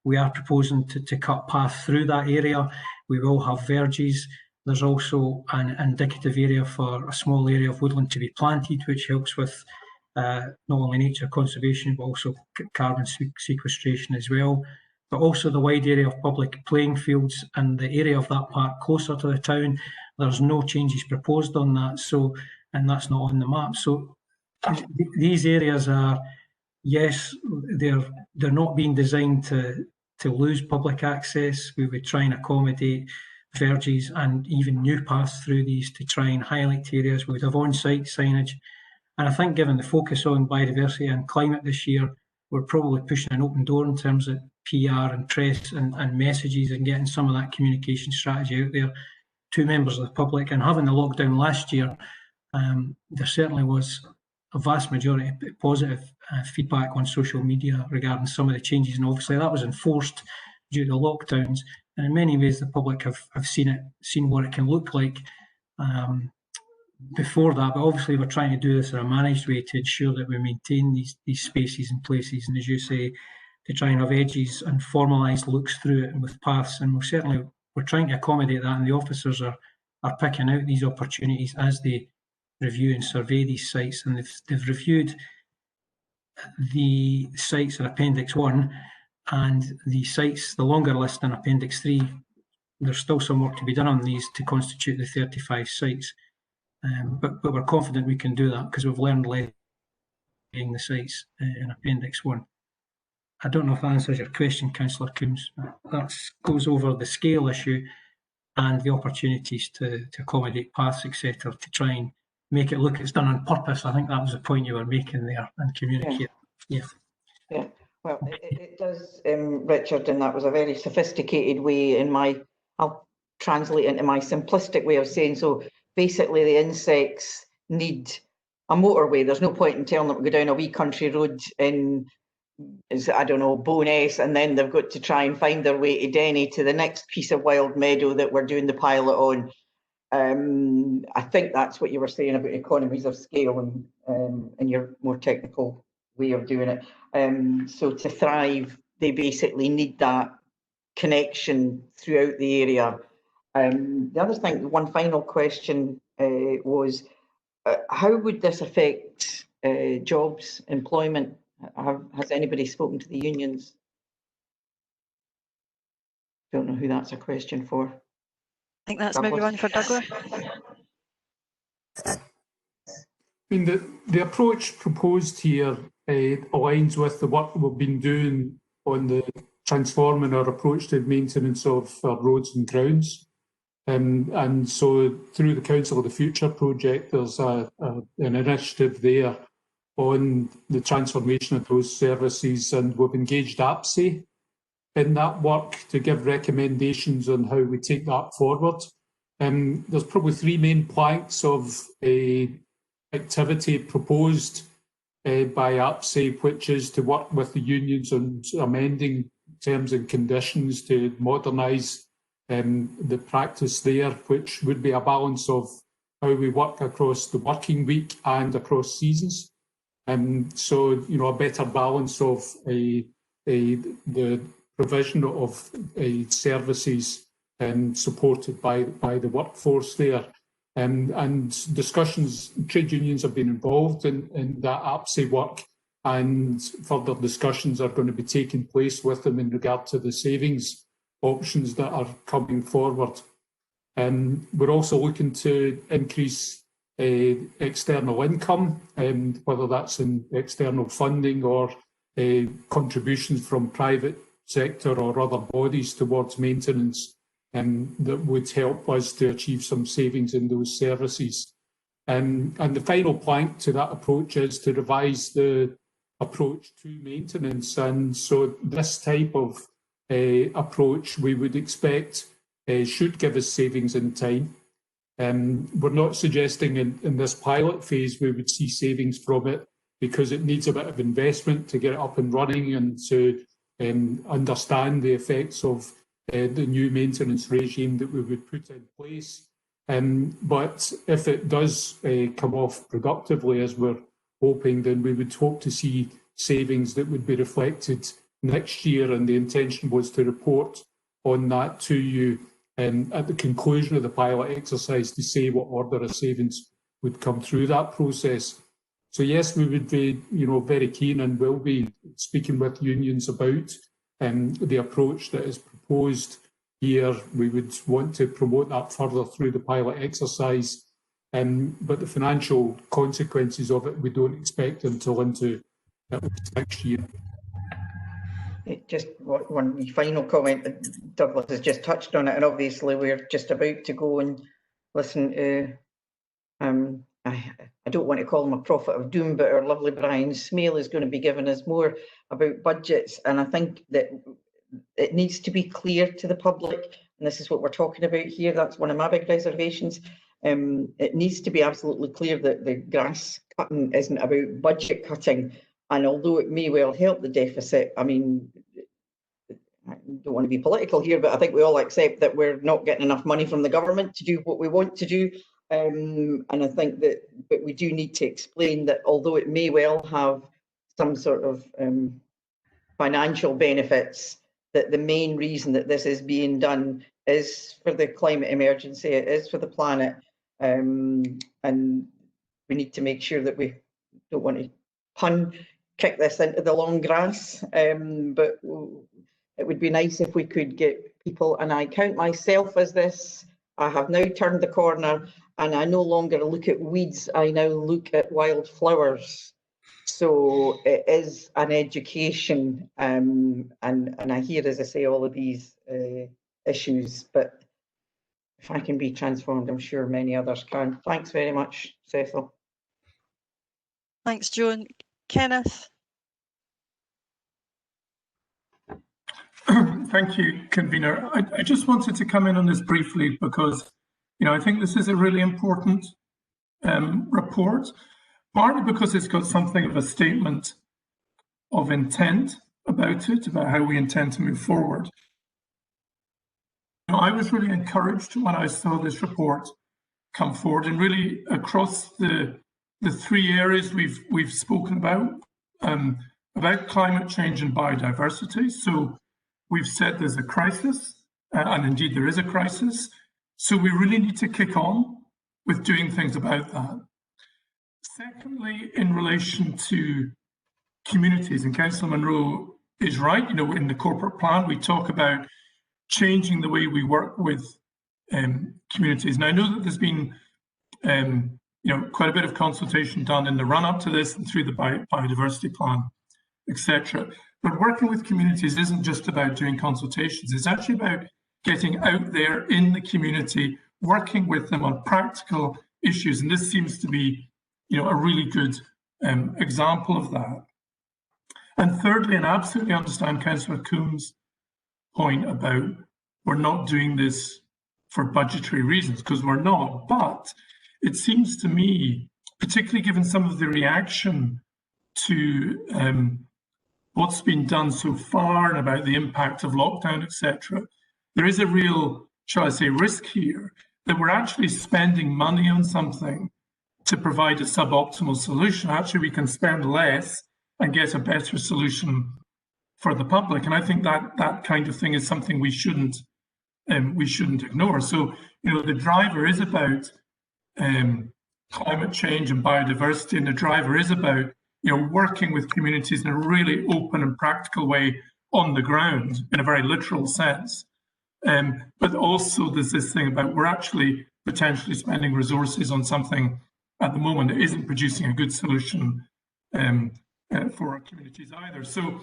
We are proposing to cut path through that area. We will have verges. There's also an indicative area for a small area of woodland to be planted, which helps with not only nature conservation, but also carbon sequestration as well. But also the wide area of public playing fields and the area of that park closer to the town. There's no changes proposed on that, and that's not on the map. So these areas are, yes, they're not being designed to lose public access. We would try and accommodate verges and even new paths through these to try and highlight areas. We would have on-site signage. And I think given the focus on biodiversity and climate this year, we're probably pushing an open door in terms of PR and press and messages and getting some of that communication strategy out there to members of the public. And having the lockdown last year, there certainly was a vast majority of positive feedback on social media regarding some of the changes, and obviously that was enforced due to the lockdowns, and in many ways the public have seen what it can look like before that. But obviously we're trying to do this in a managed way to ensure that we maintain these spaces and places, and as you say, to try and have edges and formalised looks through it and with paths, and we're trying to accommodate that, and the officers are picking out these opportunities as they review and survey these sites, and they've reviewed the sites in Appendix 1 and the sites, the longer list in Appendix 3. There's still some work to be done on these to constitute the 35 sites, but we're confident we can do that because we've learned lessons the sites in Appendix 1. I don't know if that answers your question, Councillor Coombs. That goes over the scale issue and the opportunities to accommodate paths, etc., to try and make it look it's done on purpose. I think that was the point you were making there, and communicate. Yeah. Well, it does, Richard, and that was a very sophisticated way I'll translate into my simplistic way of saying, so basically the insects need a motorway. There's no point in telling them to go down a wee country road in is, I don't know, Bowness, and then they've got to try and find their way to Denny to the next piece of wild meadow that we're doing the pilot on. I think that's what you were saying about economies of scale and your more technical way of doing it. So to thrive, they basically need that connection throughout the area. The other thing, one final question was, how would this affect jobs, employment? Has anybody spoken to the unions? Don't know who that's a question for. I think that's maybe one for Douglas. I mean, the approach proposed here aligns with the work we've been doing on the transforming our approach to maintenance of our roads and grounds. And so through the Council of the Future project, there's an initiative there on the transformation of those services, and we've engaged APSI in that work to give recommendations on how we take that forward. There's probably three main planks of activity proposed by APSI, which is to work with the unions on amending terms and conditions to modernise the practice there, which would be a balance of how we work across the working week and across seasons. So, you know, a better balance of the provision of services supported by the workforce there. And discussions, trade unions have been involved in that APSI work, and further discussions are going to be taking place with them in regard to the savings options that are coming forward. We're also looking to increase external income, whether that's in external funding or contributions from private sector or other bodies towards maintenance, that would help us to achieve some savings in those services. And the final plank to that approach is to revise the approach to maintenance. And so this type of approach we would expect should give us savings in time. We're not suggesting in this pilot phase we would see savings from it, because it needs a bit of investment to get it up and running and to understand the effects of the new maintenance regime that we would put in place. But if it does come off productively, as we're hoping, then we would hope to see savings that would be reflected next year, and the intention was to report on that to you at the conclusion of the pilot exercise to say what order of savings would come through that process. So yes, we would be, you know, very keen and will be speaking with unions about the approach that is proposed here. We would want to promote that further through the pilot exercise, but the financial consequences of it we don't expect until into next year. Just one final comment. Douglas has just touched on it, and obviously we're just about to go and listen to, I don't want to call him a prophet of doom, but our lovely Brian Smale is going to be giving us more about budgets. And I think that it needs to be clear to the public, and this is what we're talking about here. That's one of my big reservations. It needs to be absolutely clear that the grass cutting isn't about budget cutting. And although it may well help the deficit, I mean, I don't want to be political here, but I think we all accept that we're not getting enough money from the government to do what we want to do. And I think that, but we do need to explain that although it may well have some sort of financial benefits, that the main reason that this is being done is for the climate emergency, it is for the planet. And we need to make sure that we don't want to kick this into the long grass, but it would be nice if we could get people, and I count myself as this. I have now turned the corner and I no longer look at weeds, I now look at wildflowers. So it is an education, and I hear, as I say, all of these issues, but if I can be transformed, I'm sure many others can. Thanks very much, Cecil. Thanks, Joan. Kenneth. Thank you, convener. I just wanted to come in on this briefly because, you know, I think this is a really important report, partly because it's got something of a statement of intent about it, about how we intend to move forward. I was really encouraged when I saw this report come forward, and really across the three areas we've spoken about climate change and biodiversity. So we've said there's a crisis, and indeed there is a crisis. So we really need to kick on with doing things about that. Secondly, in relation to communities, and Councillor Munro is right, in the corporate plan, we talk about changing the way we work with communities. And I know that there's been quite a bit of consultation done in the run-up to this and through the biodiversity plan, etc. But working with communities isn't just about doing consultations. It's actually about getting out there in the community, working with them on practical issues. And this seems to be, a really good example of that. And thirdly, and I absolutely understand Councillor Coombs' point about we're not doing this for budgetary reasons, because we're not. But it seems to me, particularly given some of the reaction to what's been done so far and about the impact of lockdown, etc., there is a real, shall I say, risk here that we're actually spending money on something to provide a suboptimal solution. Actually, we can spend less and get a better solution for the public. And I think that kind of thing is something we shouldn't ignore. So, the driver is about climate change and biodiversity, and the driver is about working with communities in a really open and practical way on the ground, in a very literal sense. But also there's this thing about we're actually potentially spending resources on something at the moment that isn't producing a good solution for our communities either. So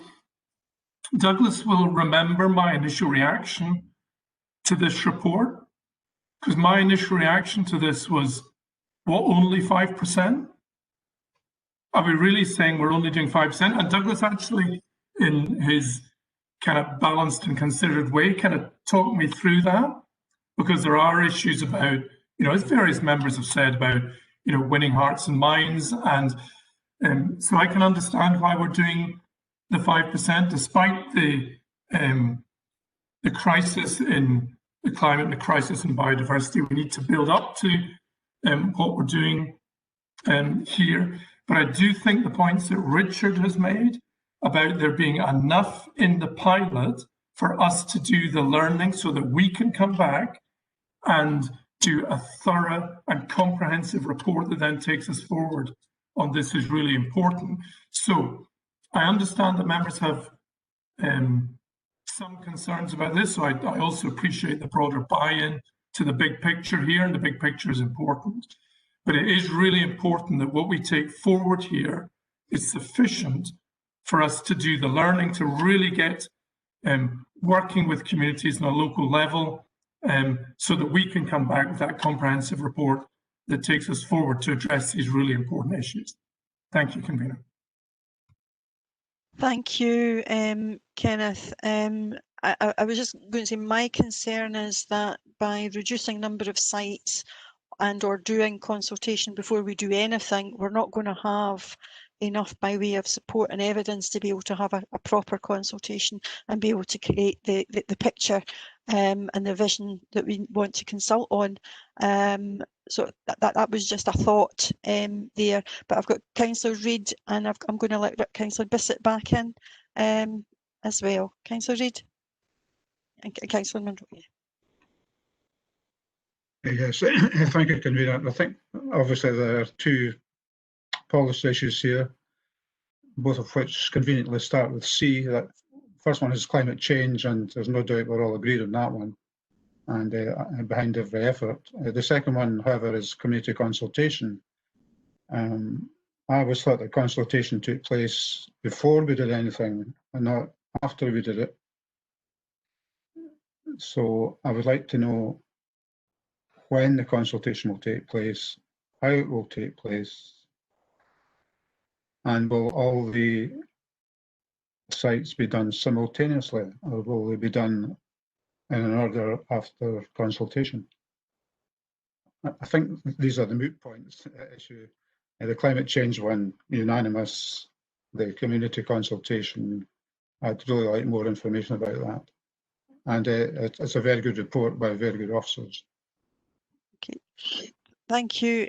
Douglas will remember my initial reaction to this report, because my initial reaction to this was, what, only 5%? Are we really saying we're only doing 5%? And Douglas actually, in his kind of balanced and considered way, kind of talked me through that, because there are issues about, as various members have said, about, winning hearts and minds. And so I can understand why we're doing the 5%, despite the crisis in the climate and the crisis in biodiversity. We need to build up to what we're doing here. But I do think the points that Richard has made about there being enough in the pilot for us to do the learning so that we can come back and do a thorough and comprehensive report that then takes us forward on this is really important. So I understand that members have some concerns about this. So I also appreciate the broader buy-in to the big picture here, and the big picture is important. But it is really important that what we take forward here is sufficient for us to do the learning, to really get working with communities on a local level, so that we can come back with that comprehensive report that takes us forward to address these really important issues. Thank you, Convener. Thank you, Kenneth. I was just going to say my concern is that by reducing number of sites and or doing consultation before we do anything, we're not going to have enough by way of support and evidence to be able to have a proper consultation and be able to create the picture and the vision that we want to consult on. So that was just a thought there. But I've got Councillor Reid, and I'm going to let Councillor Bissett back in as well. Councillor Reid and Councillor Munro. Yes, thank you, Convener. I think obviously there are two policy issues here, both of which conveniently start with C. That first one is climate change, and there's no doubt we're all agreed on that one, and behind every effort. The second one, however, is community consultation. I always thought that consultation took place before we did anything and not after we did it. So I would like to know when the consultation will take place, how it will take place, and will all the sites be done simultaneously, or will they be done in an order after consultation? I think these are the moot points issue. The climate change one, unanimous. the community consultation. I'd really like more information about that. And it's a very good report by very good officers. Okay, thank you.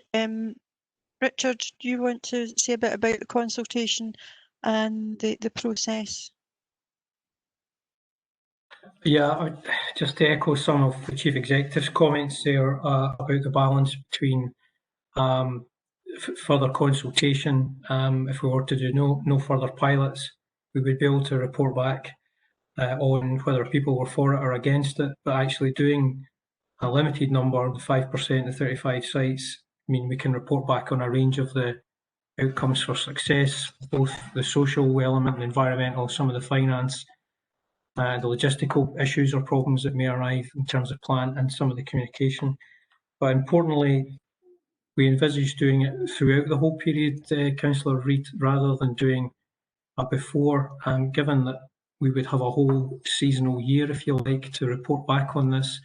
Richard, do you want to say a bit about the consultation and the process? Yeah, just to echo some of the Chief Executive's comments there about the balance between further consultation. If we were to do no further pilots, we would be able to report back on whether people were for it or against it, but actually doing a limited number, the 5%, the 35 sites, I mean, we can report back on a range of the outcomes for success, both the social element, the environmental, some of the finance, the logistical issues or problems that may arise in terms of plant and some of the communication. But importantly, we envisage doing it throughout the whole period, Councillor Reid, rather than doing a before, given that we would have a whole seasonal year, if you like, to report back on this.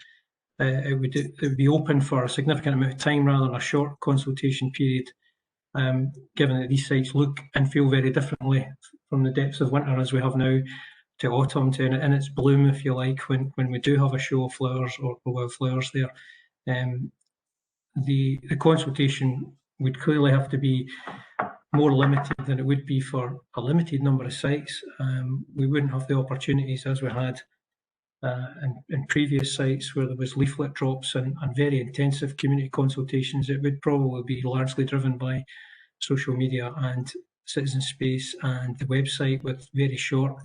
It would be open for a significant amount of time rather than a short consultation period, given that these sites look and feel very differently from the depths of winter as we have now to autumn, to in its bloom, if you like, when we do have a show of flowers or wildflowers there. The consultation would clearly have to be more limited than it would be for a limited number of sites. We wouldn't have the opportunities as we had in previous sites where there was leaflet drops and very intensive community consultations. It would probably be largely driven by social media and citizen space and the website with very short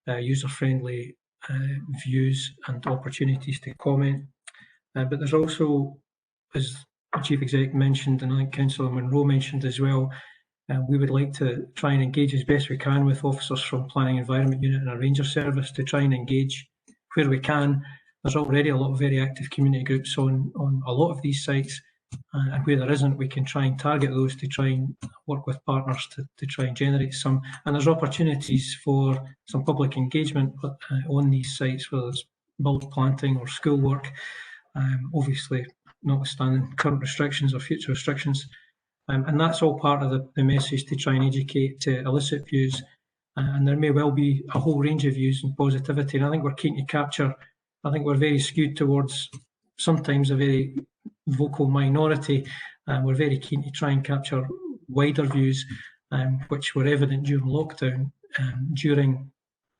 user-friendly views and opportunities to comment. But there's also, as the Chief Exec mentioned, and I think Councillor Monroe mentioned as well, we would like to try and engage as best we can with officers from Planning Environment Unit and our Ranger Service to try and engage where we can. There's already a lot of very active community groups on a lot of these sites, and where there isn't, we can try and target those to try and work with partners to try and generate some. And there's opportunities for some public engagement on these sites, whether it's bulk planting or school work, obviously notwithstanding current restrictions or future restrictions. And that's all part of the message to try and educate, to elicit views. And there may well be a whole range of views and positivity. And I think we're keen to capture, I think we're very skewed towards sometimes a very vocal minority. We're very keen to try and capture wider views, which were evident during lockdown, during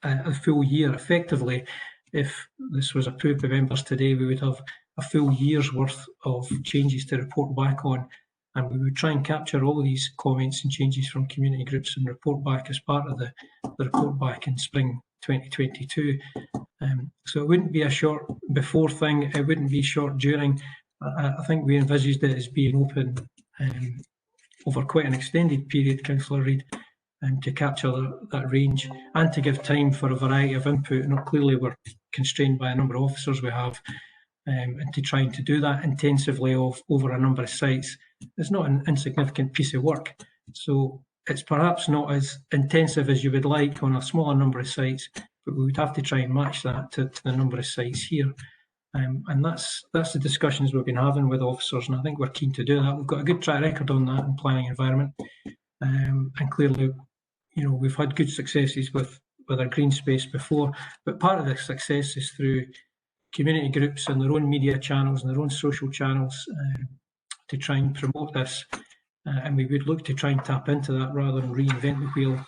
a full year. Effectively, if this was approved by members today, we would have a full year's worth of changes to report back on. And we would try and capture all these comments and changes from community groups and report back as part of the report back in spring 2022. So it wouldn't be a short before thing, it wouldn't be short during. I think we envisaged it as being open over quite an extended period, Councillor Reid, to capture that range and to give time for a variety of input. And clearly we're constrained by a number of officers we have, and to trying to do that intensively over a number of sites. It's not an insignificant piece of work. So it's perhaps not as intensive as you would like on a smaller number of sites, but we would have to try and match that to the number of sites here. And that's the discussions we've been having with officers, and I think we're keen to do that. We've got a good track record on that in planning environment, and clearly, you know, we've had good successes with our green space before, but part of the success is through community groups and their own media channels and their own social channels to try and promote this, and we would look to try and tap into that rather than reinvent the wheel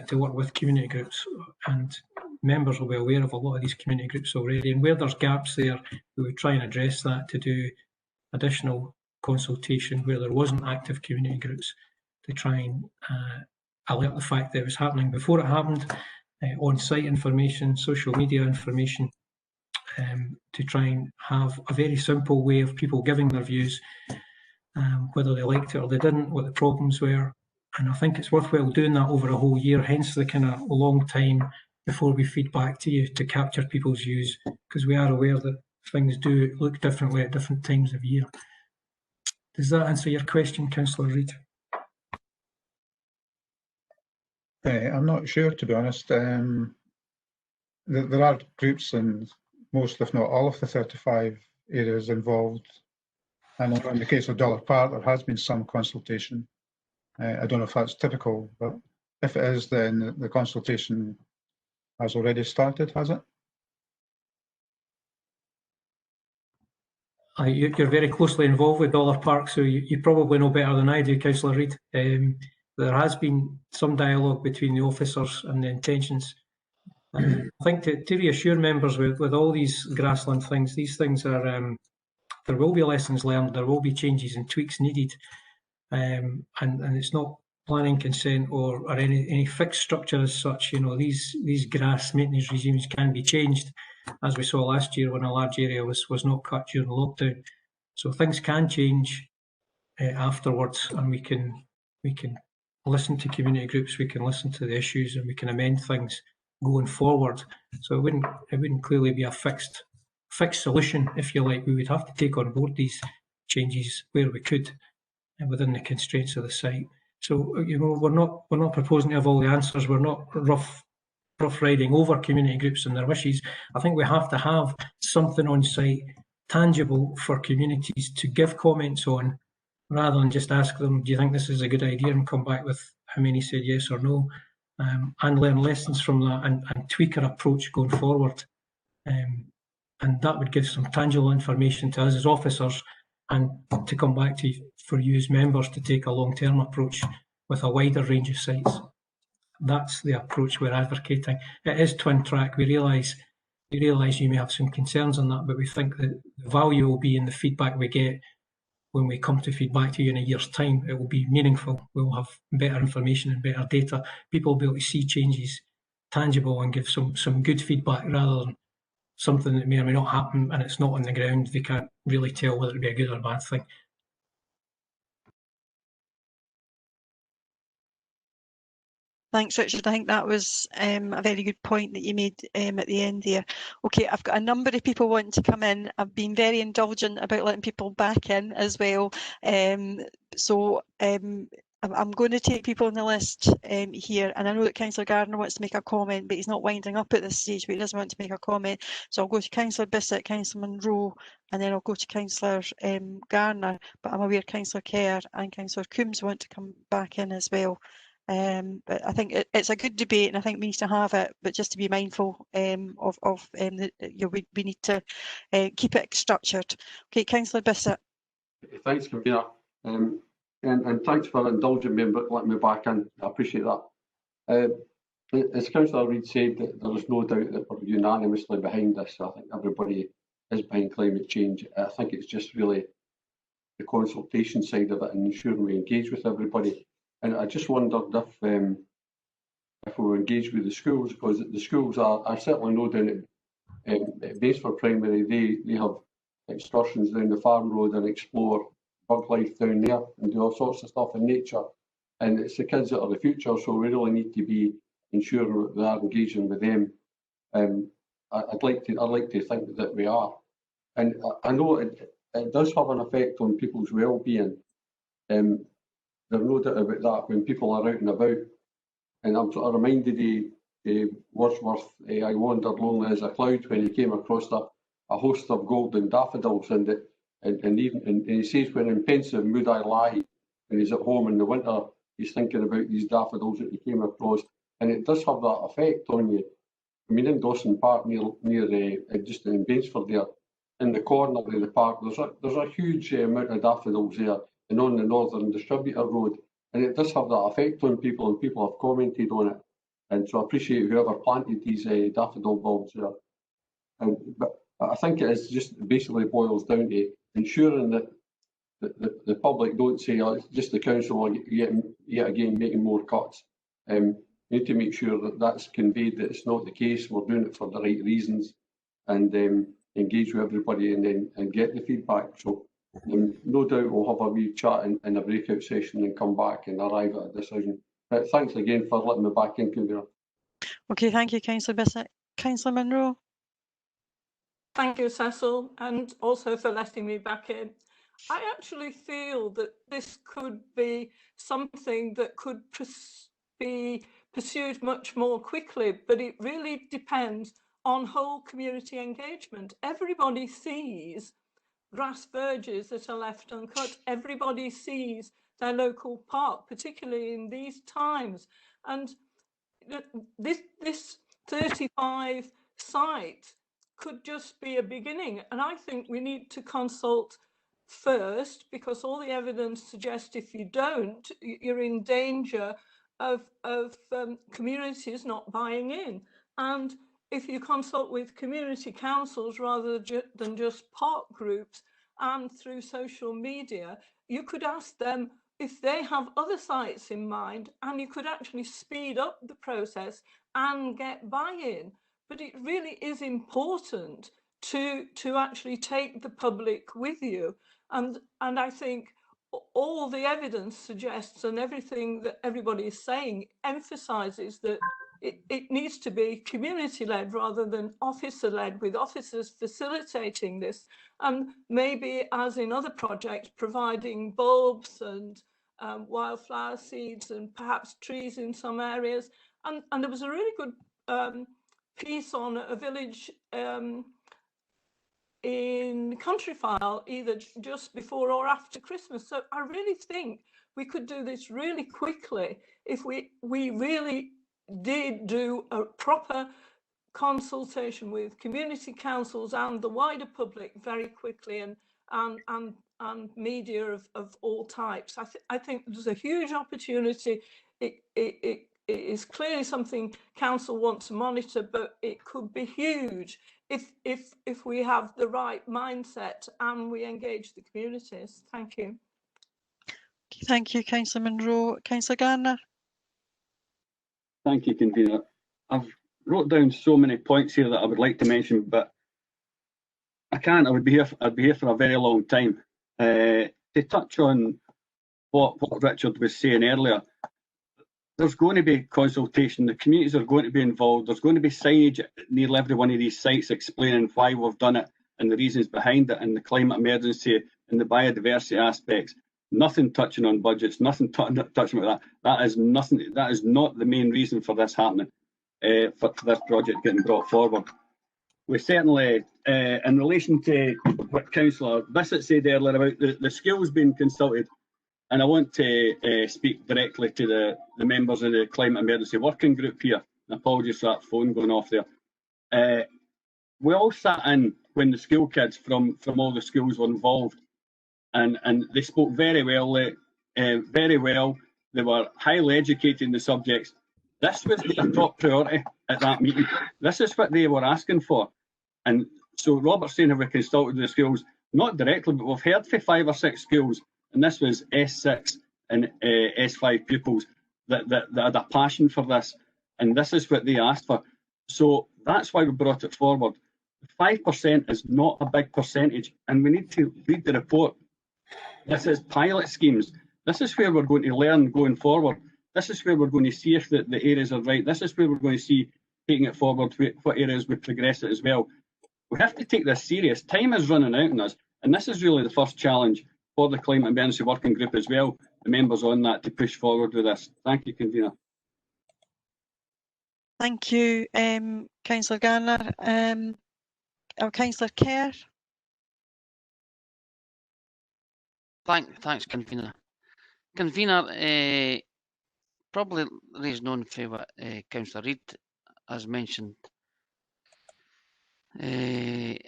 to work with community groups. And members will be aware of a lot of these community groups already, and where there's gaps there, we would try and address that to do additional consultation where there wasn't active community groups, to try and alert the fact that it was happening before it happened, on-site information, social media information, to try and have a very simple way of people giving their views, whether they liked it or they didn't, what the problems were. And I think it's worthwhile doing that over a whole year, hence the kind of long time before we feed back to you to capture people's views, because we are aware that things do look differently at different times of year. Does that answer your question, Councillor Reid? I'm not sure, to be honest. There are groups in most, if not all, of the 35 areas involved. And in the case of Dollar Park, there has been some consultation. I don't know if that's typical, but If it is, then the consultation has already started, has it? You're very closely involved with Dollar Park, so you probably know better than I do, Councillor Reid. There has been some dialogue between the officers and the intentions. I think to reassure members with all these grassland things, these things are, there will be lessons learned, there will be changes and tweaks needed, and it's not planning consent or any fixed structure as such. You know, these grass maintenance regimes can be changed, as we saw last year when a large area was not cut during lockdown. So things can change afterwards, and we can listen to community groups, we can listen to the issues, and we can amend things going forward. So it wouldn't clearly be a fixed solution, if you like. We would have to take on board these changes where we could, within the constraints of the site. So, you know, we're not proposing to have all the answers. We're not rough riding over community groups and their wishes. I think we have to have something on site tangible for communities to give comments on, rather than just ask them, do you think this is a good idea, and come back with how many said yes or no, and learn lessons from that and tweak our approach going forward. And that would give some tangible information to us as officers, and to come back to for you as members to take a long-term approach with a wider range of sites. That's the approach we're advocating. It is twin track. We realise you may have some concerns on that, but we think that the value will be in the feedback we get when we come to feedback to you in a year's time. It will be meaningful. We'll have better information and better data. People will be able to see changes tangible and give some good feedback, rather than something that may or may not happen and it's not on the ground. They can't really tell whether it be a good or bad thing. Thanks, Richard. I think that was a very good point that you made at the end there. Okay, I've got a number of people wanting to come in. I've been very indulgent about letting people back in as well. I'm going to take people on the list here, and I know that Councillor Gardner wants to make a comment, but he's not winding up at this stage, but he doesn't want to make a comment. So I'll go to Councillor Bissett, Councillor Munro, and then I'll go to Councillor Gardner, but I'm aware Councillor Kerr and Councillor Coombs want to come back in as well. But I think it's a good debate, and I think we need to have it, but just to be mindful we need to keep it structured. Okay, Councillor Bissett. Thanks, Convener. And thanks for indulging me and letting me back in. I appreciate that. As Councillor Reid said, that there is no doubt that we're unanimously behind this. I think everybody is behind climate change. I think it's just really the consultation side of it and ensuring we engage with everybody. And I just wondered if we were engaged with the schools, because the schools I certainly know down at Baseford Primary, they have excursions down the farm road and explore bug life down there and do all sorts of stuff in nature. And it's the kids that are the future, so we really need to be ensuring that we are engaging with them. I'd like to think that we are. And I know it does have an effect on people's well-being. There's no doubt about that when people are out and about. And I'm sort of reminded of Wordsworth, I wandered lonely as a cloud, when he came across a host of golden daffodils, and he says, when in pensive mood I lie, when he's at home in the winter, he's thinking about these daffodils that he came across, and it does have that effect on you. I mean, in Dawson Park, near just in Bainsford there, in the corner of the park, there's a huge amount of daffodils there, and on the Northern Distributor Road, and it does have that effect on people, and people have commented on it. And so I appreciate whoever planted these daffodil bulbs there. But I think it is just basically boils down to ensuring that the public don't say, oh, it's just the council yet again making more cuts. We need to make sure that that's conveyed, that it's not the case. We're doing it for the right reasons, and engage with everybody and get the feedback. So no doubt we'll have a wee chat in a breakout session and come back and arrive at a decision. But thanks again for letting me back in, Convener. Okay, thank you, Councillor Bissett. Councillor Munro. Thank you, Cecil, and also for letting me back in. I actually feel that this could be something that could be pursued much more quickly, but it really depends on whole community engagement. Everybody sees grass verges that are left uncut. Everybody sees their local park, particularly in these times, And this 35 site could just be a beginning. And I think we need to consult first, because all the evidence suggests if you don't, you're in danger of communities not buying in. And if you consult with community councils rather than just park groups and through social media, you could ask them if they have other sites in mind, and you could actually speed up the process and get buy-in. But it really is important to actually take the public with you. And I think all the evidence suggests, and everything that everybody is saying emphasises that it needs to be community-led rather than officer-led, with officers facilitating this, and maybe, as in other projects, providing bulbs and wildflower seeds and perhaps trees in some areas. And there was a really good piece on a village in Countryfile, either just before or after Christmas. So I really think we could do this really quickly if we really did do a proper consultation with community councils and the wider public very quickly, and media of all types. I think there's a huge opportunity. It is clearly something council want to monitor, but it could be huge if we have the right mindset and we engage the communities. Thank you. Thank you, Councillor Munro. Councillor Garner. Thank you, Convener. I've wrote down so many points here that I would like to mention, but I can't. I'd be here for a very long time. To touch on what Richard was saying earlier, there's going to be consultation. The communities are going to be involved. There's going to be signage at nearly every one of these sites explaining why we've done it and the reasons behind it, and the climate emergency and the biodiversity aspects. Nothing touching on budgets, nothing touching with that. That is nothing. That is not the main reason for this happening, for this project getting brought forward. We certainly, in relation to what Councillor Bissett said earlier about the skills being consulted, and I want to speak directly to the members of the Climate Emergency Working Group here. Apologies for that phone going off there. We all sat in when the school kids from all the schools were involved, and they spoke very well. They were highly educated in the subjects. This was their top priority at that meeting. This is what they were asking for. And so Robert's saying, have we consulted the schools? Not directly, but we've heard from 5 or 6 schools, and this was S6 and S5 pupils that had a passion for this, and this is what they asked for. So that's why we brought it forward. 5% is not a big percentage, and we need to read the report. This is pilot schemes. This is where we're going to learn going forward. This is where we're going to see if the areas are right. This is where we're going to see, taking it forward, what areas we progress it as well. We have to take this serious. Time is running out on us, and this is really the first challenge for the Climate Emergency Working Group as well, the members on that, to push forward with this. Thank you, Convener. Thank you, Councillor Garner. Councillor Kerr. Thanks, Convener. Convener, probably is known for what Councillor Reid has mentioned. The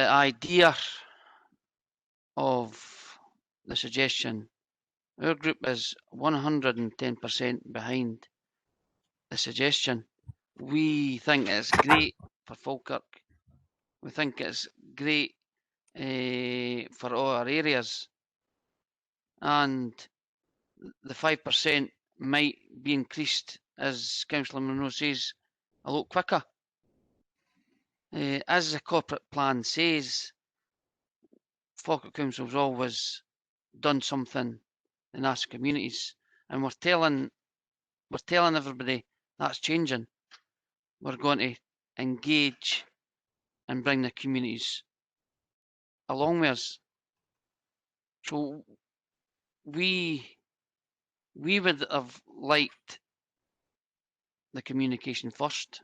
idea of the suggestion, our group is 110% behind the suggestion. We think it's great for Falkirk. We think it's great for all our areas, and the 5% might be increased, as Councillor Munro says, a lot quicker. As the corporate plan says, Falkirk Council's always done something in our communities, and we're telling everybody that's changing. We're going to engage and bring the communities along with us. So we would have liked the communication first,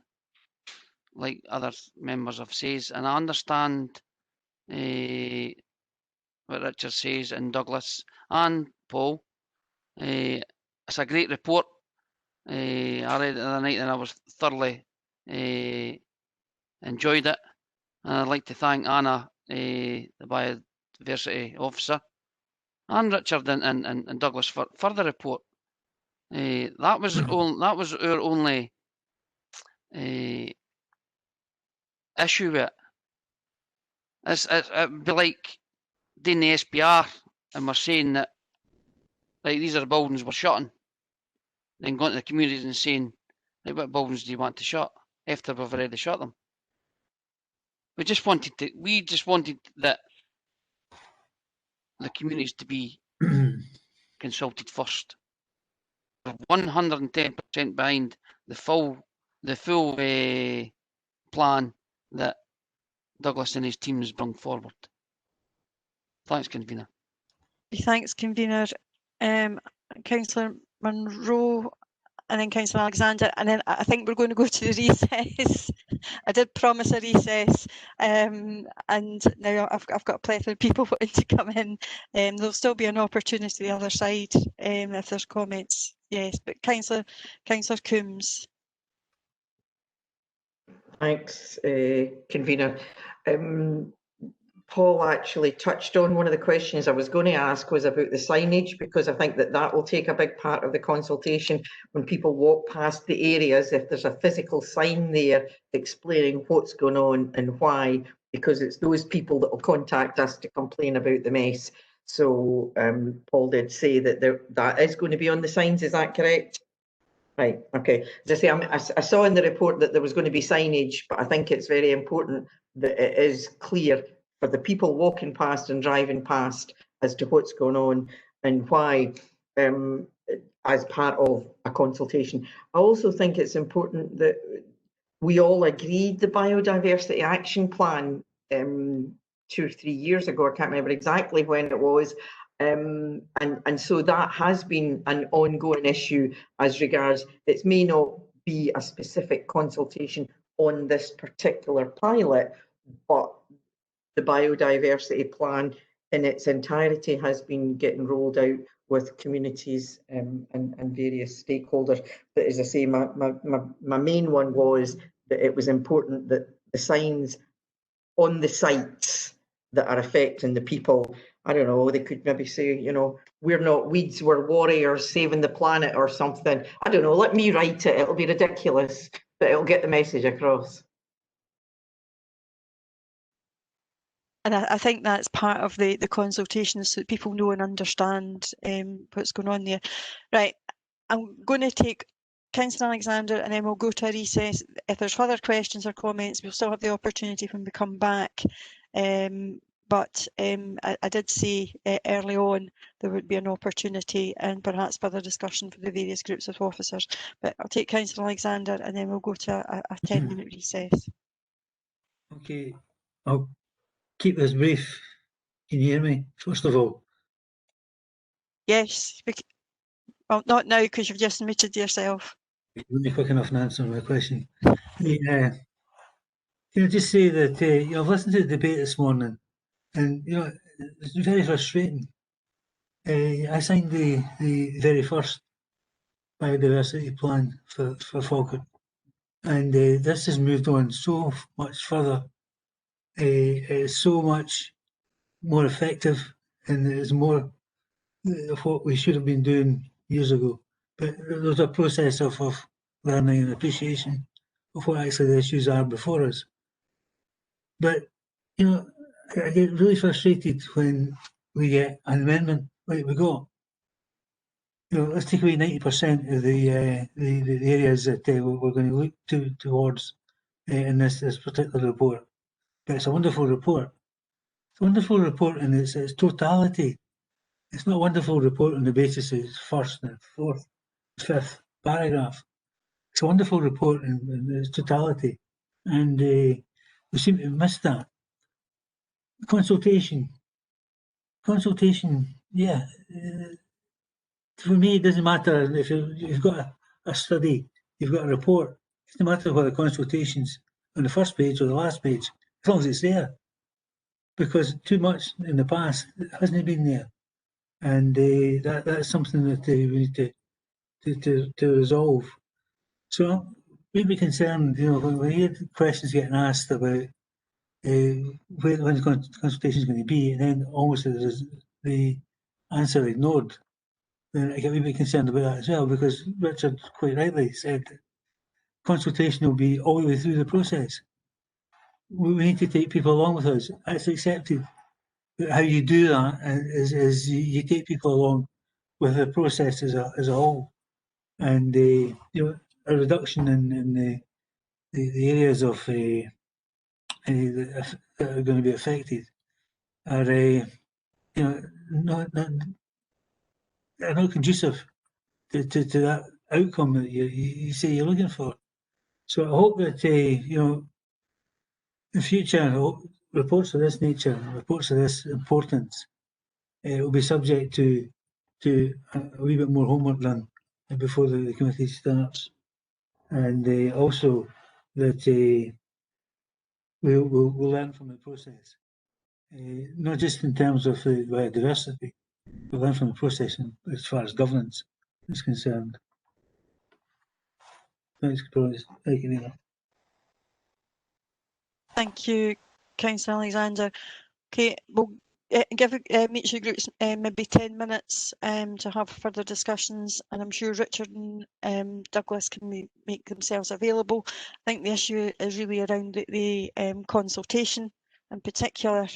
like other members have said, and I understand what Richard says, and Douglas and Paul. It's a great report. I read it the other night and I was thoroughly enjoyed it. And I'd like to thank Anna, the biodiversity officer, and Richard and Douglas for the report. That was our only issue with it. It'd be like doing the SPR and we're saying that like these are the buildings we're shutting, then going to the communities and saying, like, what buildings do you want to shut after we've already shut them? We just wanted that the communities to be consulted first. 110% behind the full plan that Douglas and his team has brought forward. Thanks, convener. Thanks, convener. Councillor Munro, and then Councillor Alexander, and then I think we're going to go to the recess. I did promise a recess, and now I've got a plethora of people wanting to come in. There'll still be an opportunity the other side if there's comments. Yes, but Councillor Coombs. Thanks, convener. Paul actually touched on one of the questions I was going to ask was about the signage, because I think that will take a big part of the consultation when people walk past the areas. If there's a physical sign there explaining what's going on and why, because it's those people that will contact us to complain about the mess. So Paul did say that that is going to be on the signs. Is that correct? Right. Okay. As I say, I saw in the report that there was going to be signage, but I think it's very important that it is clear for the people walking past and driving past as to what's going on and why, as part of a consultation. I also think it's important that we all agreed the biodiversity action plan 2 or 3 years ago. I can't remember exactly when it was. And so that has been an ongoing issue as regards, it may not be a specific consultation on this particular pilot, but the biodiversity plan in its entirety has been getting rolled out with communities and various stakeholders. But as I say, my main one was that it was important that the signs on the sites that are affecting the people, I don't know, they could maybe say, you know, we're not weeds, we're warriors saving the planet or something. I don't know, let me write it, it'll be ridiculous, but it'll get the message across. And I think that's part of the consultations, so that people know and understand what's going on there. Right, I'm going to take Councillor Alexander and then we'll go to a recess. If there's further questions or comments, we'll still have the opportunity when we come back. But I did say early on there would be an opportunity and perhaps further discussion for the various groups of officers. But I'll take Councillor Alexander and then we'll go to a 10-minute recess. Okay, I'll keep this brief. Can you hear me, first of all? Yes. Well, not now because you've just muted yourself. You won't be quick enough in answering my question. Can I just say that I've listened to the debate this morning, and it's very frustrating. I signed the very first biodiversity plan for Falkirk, and this has moved on so much further. It's so much more effective, and it's more of what we should have been doing years ago. But there's a process of learning and appreciation of what actually the issues are before us. But I get really frustrated when we get an amendment like we got. Let's take away 90% of the areas that we're going to look towards in this particular report. But it's a wonderful report. It's a wonderful report in its totality. It's not a wonderful report on the basis of its first and fourth, fifth paragraph. It's a wonderful report in its totality, and we seem to have missed that. Consultation, yeah. For me, it doesn't matter if you've got a study, you've got a report. It doesn't matter whether consultations on the first page or the last page, as long as it's there. Because too much in the past hasn't been there, and that's something that we need to to resolve. So we'd be concerned, when we hear questions getting asked about when the consultation is going to be, and then almost the answer ignored, then I get a bit concerned about that as well, because Richard quite rightly said that consultation will be all the way through the process. We need to take people along with us. That's accepted. But how you do that is you take people along with the process as a whole, and a reduction in the areas of that are going to be affected are not conducive to that outcome that you say you're looking for. So I hope that in future reports of this nature, reports of this importance, will be subject to a wee bit more homework done before the committee starts, and also that we'll learn from the process, not just in terms of biodiversity, we'll learn from the process as far as governance is concerned. Thanks, Convener. Thank you, Councillor Alexander. Okay, we'll give mutual groups maybe 10 minutes to have further discussions, and I'm sure Richard and Douglas can make themselves available. I think the issue is really around the consultation in particular,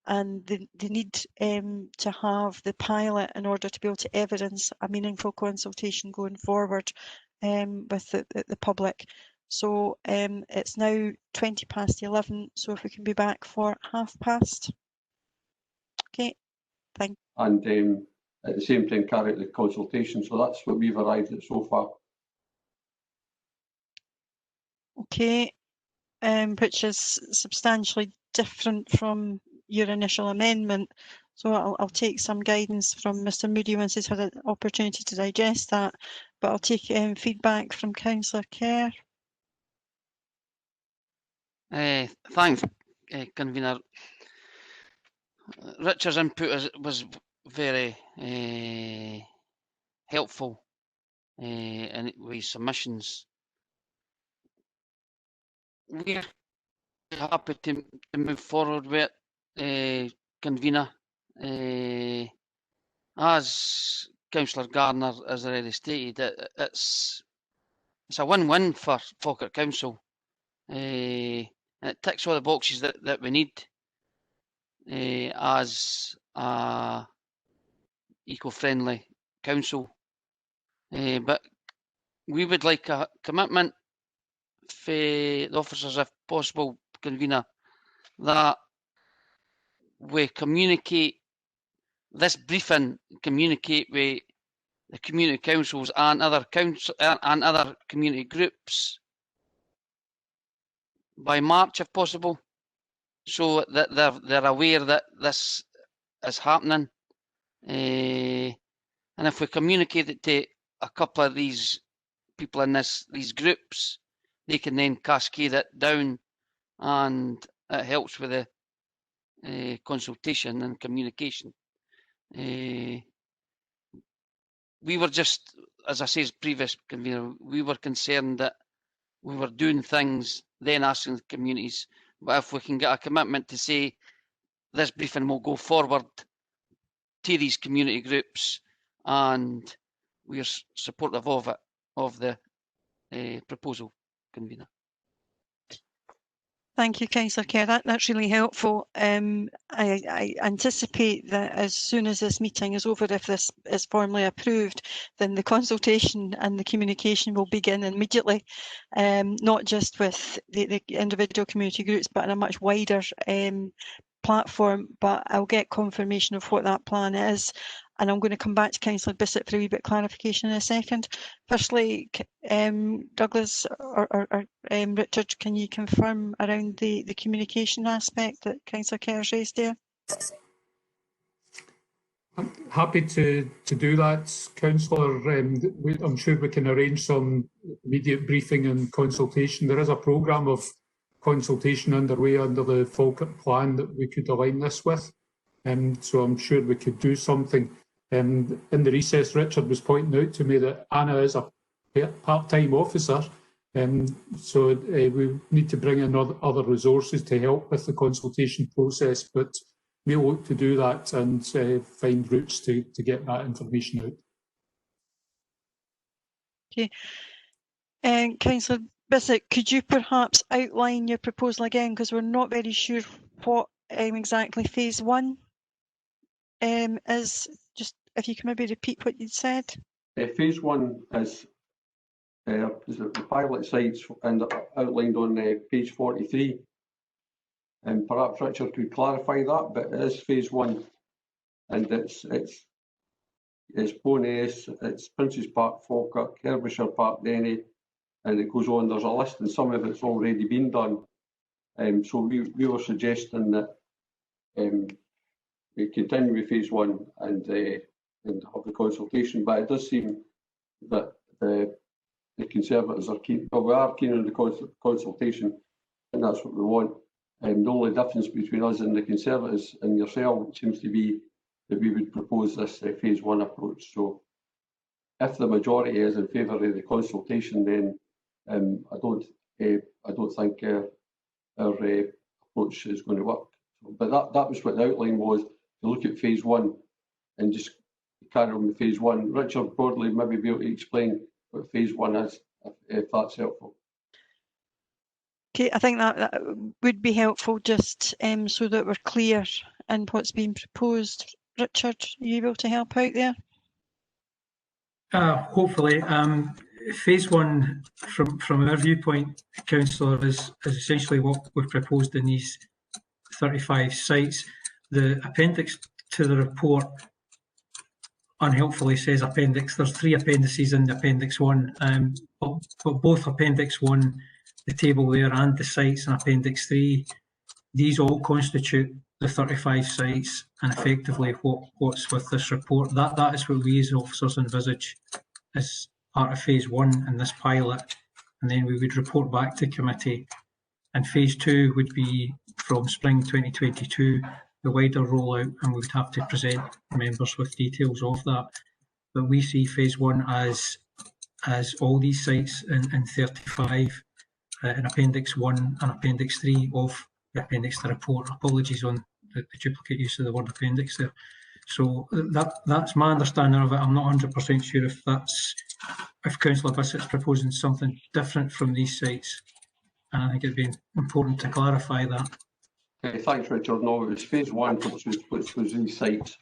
and the need to have the pilot in order to be able to evidence a meaningful consultation going forward with the public. So it's now 11:20, so if we can be back for past. Okay, thank you. And at the same time carry out the consultation. So that's what we've arrived at so far. Okay, which is substantially different from your initial amendment. So I'll take some guidance from Mr Moody once he's had an opportunity to digest that, but I'll take feedback from Councillor Kerr. Thanks, Convener. Richard's input was very helpful in with submissions. We're happy to move forward with Convener. As Councillor Gardner has already stated, it's a win-win for Falkirk Council. And it ticks all the boxes that we need as a eco-friendly council. But we would like a commitment for the officers, if possible, Convener, that we communicate this briefing, communicate with the community councils and other community groups by March, if possible, so that they're aware that this is happening. And if we communicate it to a couple of these people in these groups, they can then cascade it down, and it helps with the consultation and communication. We were just, as I said previous Convener, we were concerned that we were doing things, then asking the communities. But if we can get a commitment to say this briefing will go forward to these community groups, and we are supportive of it, of the proposal, Convener. Thank you, Councillor Kerr. That's really helpful. I anticipate that as soon as this meeting is over, if this is formally approved, then the consultation and the communication will begin immediately, not just with the individual community groups, but in a much wider platform. But I'll get confirmation of what that plan is, and I'm going to come back to Councillor Bissett for a wee bit of clarification in a second. Firstly, Douglas or Richard, can you confirm around the communication aspect that Councillor Kerr's raised there? I'm happy to do that, Councillor. I'm sure we can arrange some immediate briefing and consultation. There is a programme of consultation underway under the Falkirk plan that we could align this with, so I'm sure we could do something. In the recess, Richard was pointing out to me that Anna is a part-time officer, so we need to bring in other resources to help with the consultation process, but we'll look to do that and find routes to get that information out. Okay. Councillor Bissett, could you perhaps outline your proposal again, because we're not very sure what exactly phase 1 is. Just if you can maybe repeat what you'd said. Phase 1 is the pilot sites and outlined on page 43. And perhaps Richard could clarify that, but it is phase 1, and it's Bowness, it's Princes Park, Falkirk, Hertfordshire Park, Denny, and it goes on. There's a list, and some of it's already been done. So we were suggesting that we continue with phase 1 and have the consultation. But it does seem that the Conservatives are keen. Well, we are keen on the consultation, and that's what we want. The only difference between us and the Conservatives and yourself seems to be that we would propose this phase 1 approach. So if the majority is in favour of the consultation, then I don't think our approach is going to work. But that was what the outline was, to look at phase 1 and just carry on with phase 1. Richard broadly maybe be able to explain what phase 1 is, if that's helpful. Okay, I think that would be helpful, just so that we're clear in what's being proposed. Richard, are you able to help out there? Hopefully. Phase 1, from our viewpoint, Councillor, is essentially what we've proposed in these 35 sites. The appendix to the report unhelpfully says appendix. There's 3 appendices in the appendix 1, but both appendix 1, the table there, and the sites in appendix 3, these all constitute the 35 sites, and effectively what's with this report. That is what we as officers envisage as part of phase 1 in this pilot, and then we would report back to committee. And phase 2 would be from spring 2022, the wider rollout, and we would have to present members with details of that. But we see phase 1 as all these sites in 35, in appendix 1 and appendix 3 of the appendix to the report. Apologies on the duplicate use of the word appendix there. So that's my understanding of it. I'm not 100% sure if Councillor Bissett's proposing something different from these sites, and I think it'd be important to clarify that. Thanks, Richard. No, it was phase 1, which was these sites,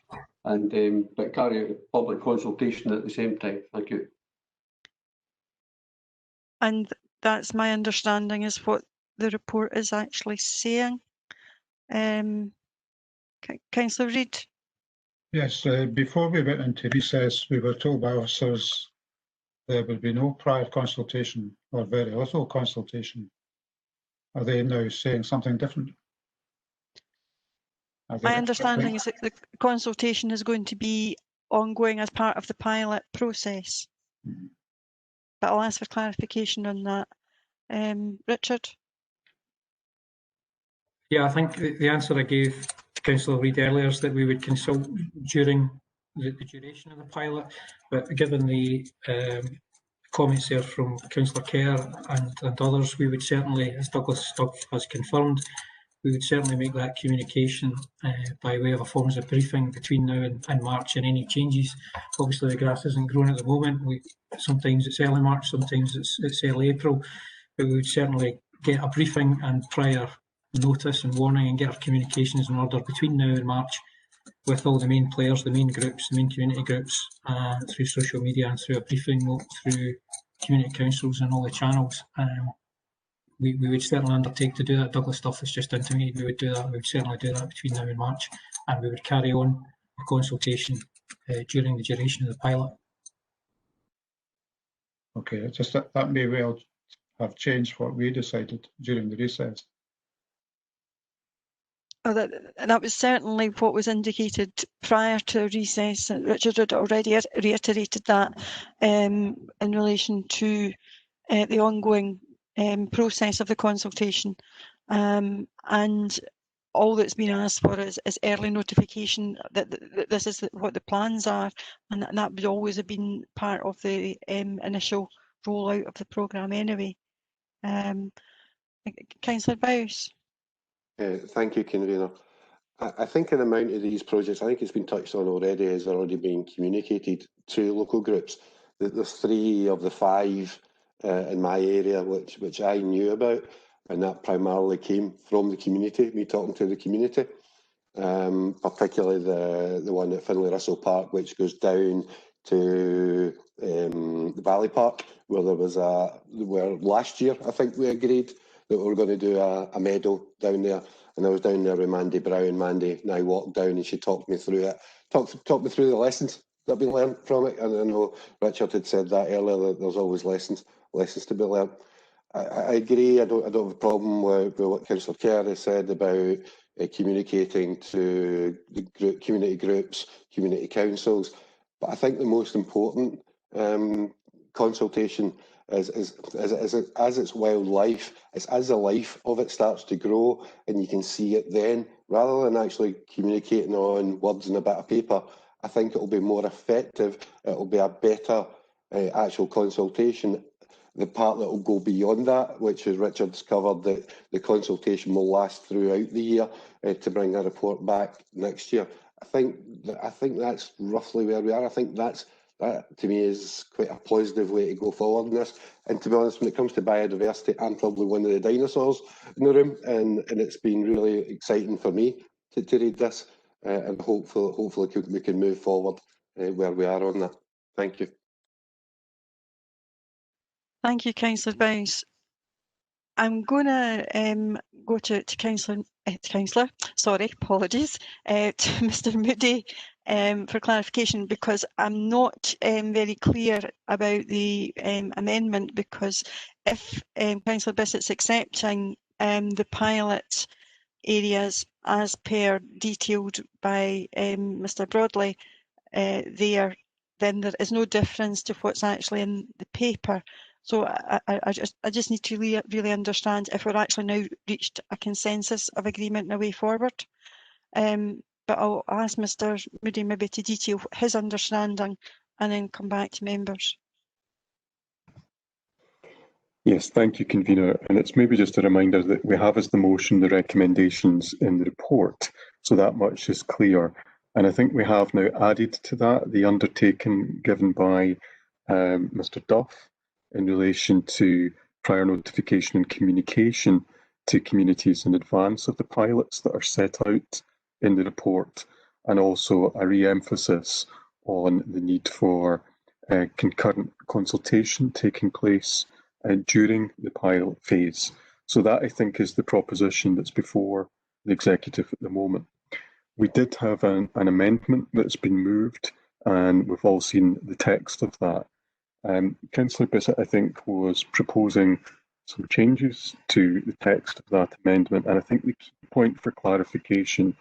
and but carry out public consultation at the same time. Thank you. And that's my understanding, is what the report is actually saying. Councillor Reid. Yes, before we went into recess, we were told by officers there would be no prior consultation or very little consultation. Are they now saying something different? My understanding is that the consultation is going to be ongoing as part of the pilot process. But I'll ask for clarification on that. Richard? Yeah, I think the answer I gave Councillor Reid earlier is that we would consult during the duration of the pilot, but given the comments there from Councillor Kerr and others, we would certainly, as Douglas has confirmed, we would certainly make that communication by way of a forms of briefing between now and March, and any changes. Obviously the grass isn't growing at the moment. Sometimes it's early March, sometimes it's early April, but we would certainly get a briefing and prior notice and warning and get our communications in order between now and March with all the main players, the main groups, the main community groups, through social media and through a briefing note, through community councils and all the channels. We would certainly undertake to do that. Douglas Duff has just intimated we would do that. We would certainly do that between now and March, and we would carry on the consultation during the duration of the pilot. Okay, just that may well have changed what we decided during the recess. Oh, that was certainly what was indicated prior to recess. Richard had already reiterated that in relation to the ongoing process of the consultation, and all that's been asked for is early notification that this is what the plans are, and that would always have been part of the initial rollout of the programme anyway. Councillor Bowes. Thank you, Convener. I think an amount of these projects, I think it's been touched on already, has already been communicated to local groups. There's 3 of the 5 in my area which I knew about, and that primarily came from the community, me talking to the community. Particularly the one at Finlay Russell Park, which goes down to the Valley Park, where there was where last year I think we agreed that we were going to do a meadow down there. And I was down there with Mandy Brown. Mandy and I walked down and she talked me through it, talked me through the lessons that have been learned from it. And I know Richard had said that earlier, that there's always lessons to be learned. I agree, I don't have a problem with what Councillor Kerr said about communicating to the community groups, community councils. But I think the most important consultation as it's wildlife, as the life of it starts to grow and you can see it then, rather than actually communicating on words and a bit of paper. I think it will be more effective, it will be a better actual consultation. The part that will go beyond that, which as Richard's covered, that the consultation will last throughout the year to bring a report back next year. I think that's roughly where we are. I think that to me is quite a positive way to go forward in this. And to be honest, when it comes to biodiversity, I'm probably one of the dinosaurs in the room, and it's been really exciting for me to read this, and hopefully we can move forward where we are on that. Thank you. Thank you, Councillor Bowes. I'm going to go to Councillor, sorry, apologies, to Mr Moody for clarification, because I'm not very clear about the amendment, because if Councillor Bissett's accepting the pilot areas as per detailed by Mr Broadley there, then there is no difference to what's actually in the paper. So I just need to really understand if we're actually now reached a consensus of agreement and a way forward. But I'll ask Mr Moody maybe to detail his understanding and then come back to members. Yes, thank you, Convener. And it's maybe just a reminder that we have as the motion the recommendations in the report, so that much is clear. And I think we have now added to that the undertaking given by Mr Duff in relation to prior notification and communication to communities in advance of the pilots that are set out in the report, and also a re-emphasis on the need for concurrent consultation taking place during the pilot phase. So that, I think, is the proposition that's before the executive at the moment. We did have an amendment that's been moved, and we've all seen the text of that. Councillor Bissett, I think, was proposing some changes to the text of that amendment, and I think the key point for clarification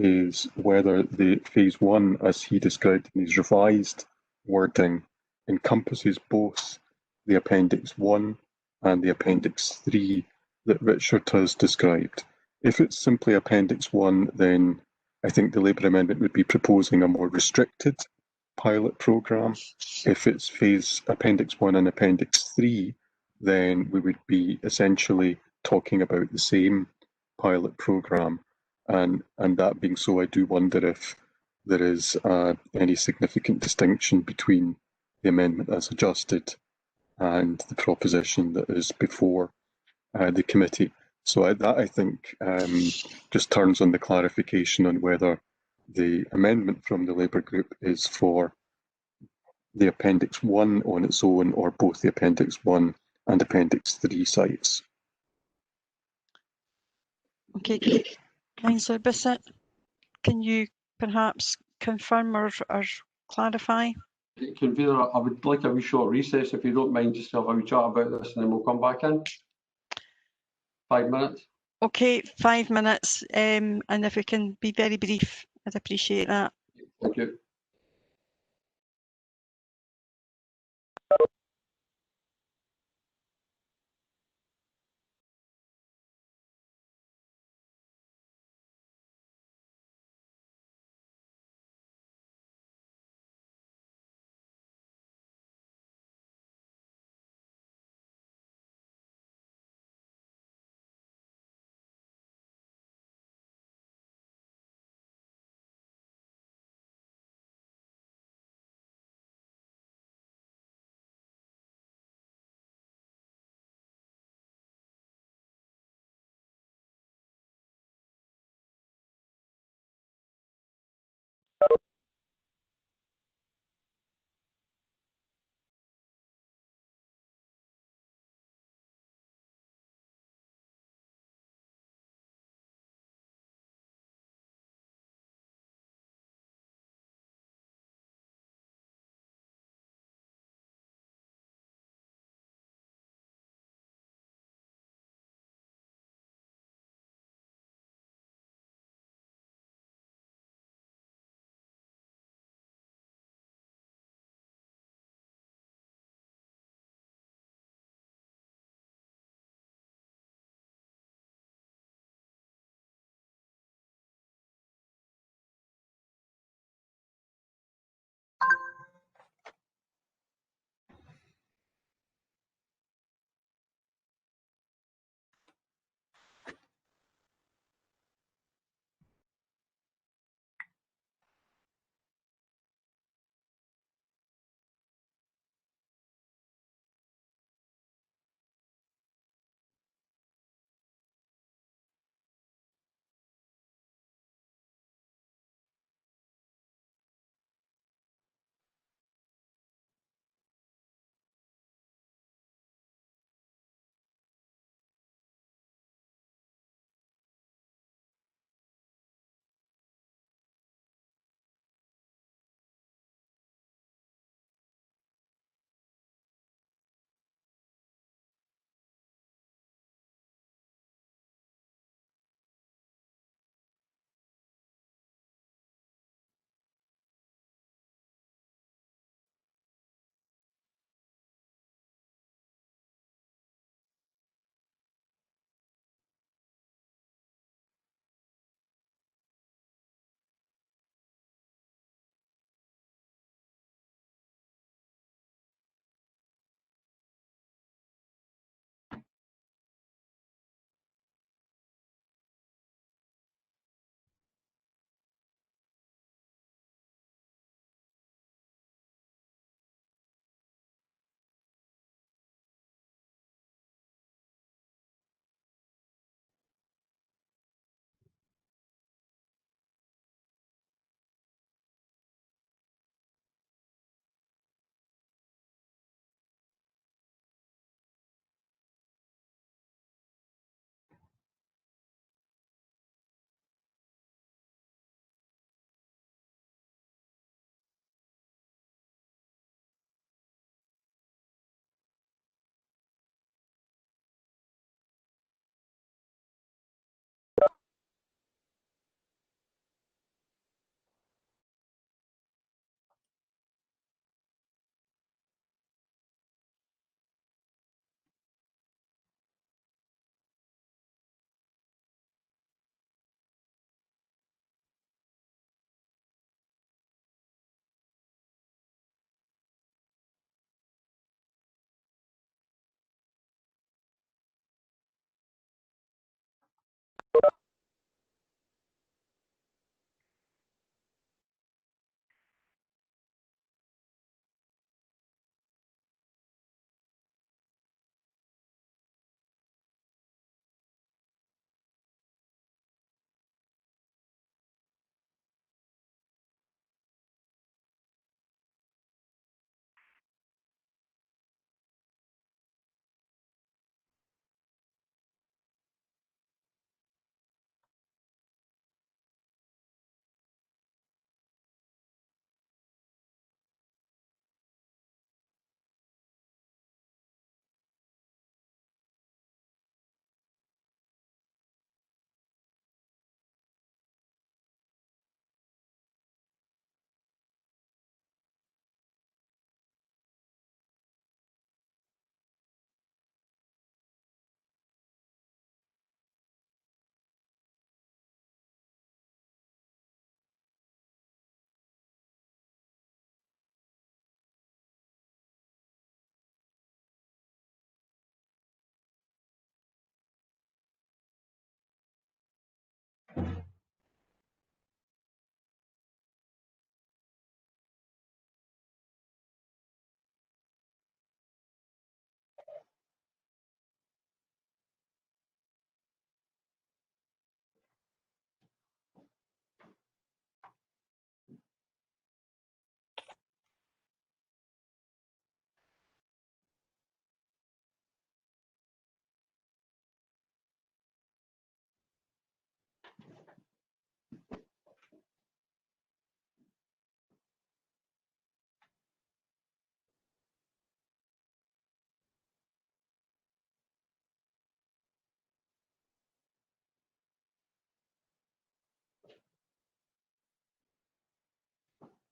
is whether the phase 1, as he described in his revised wording, encompasses both the Appendix 1 and the Appendix 3 that Richard has described. If it's simply Appendix 1, then I think the Labour amendment would be proposing a more restricted pilot programme. If it's phase Appendix 1 and Appendix 3, then we would be essentially talking about the same pilot programme. And that being so, I do wonder if there is any significant distinction between the amendment as adjusted and the proposition that is before the committee. So that, I think, just turns on the clarification on whether the amendment from the Labour group is for the Appendix 1 on its own, or both the Appendix 1 and Appendix 3 sites. Okay, Councillor Bissett, can you perhaps confirm or clarify? Convener, I would like a wee short recess, if you don't mind, just to have a wee chat about this, and then we'll come back in. 5 minutes. Okay, 5 minutes, and if we can be very brief, I'd appreciate that. Thank you.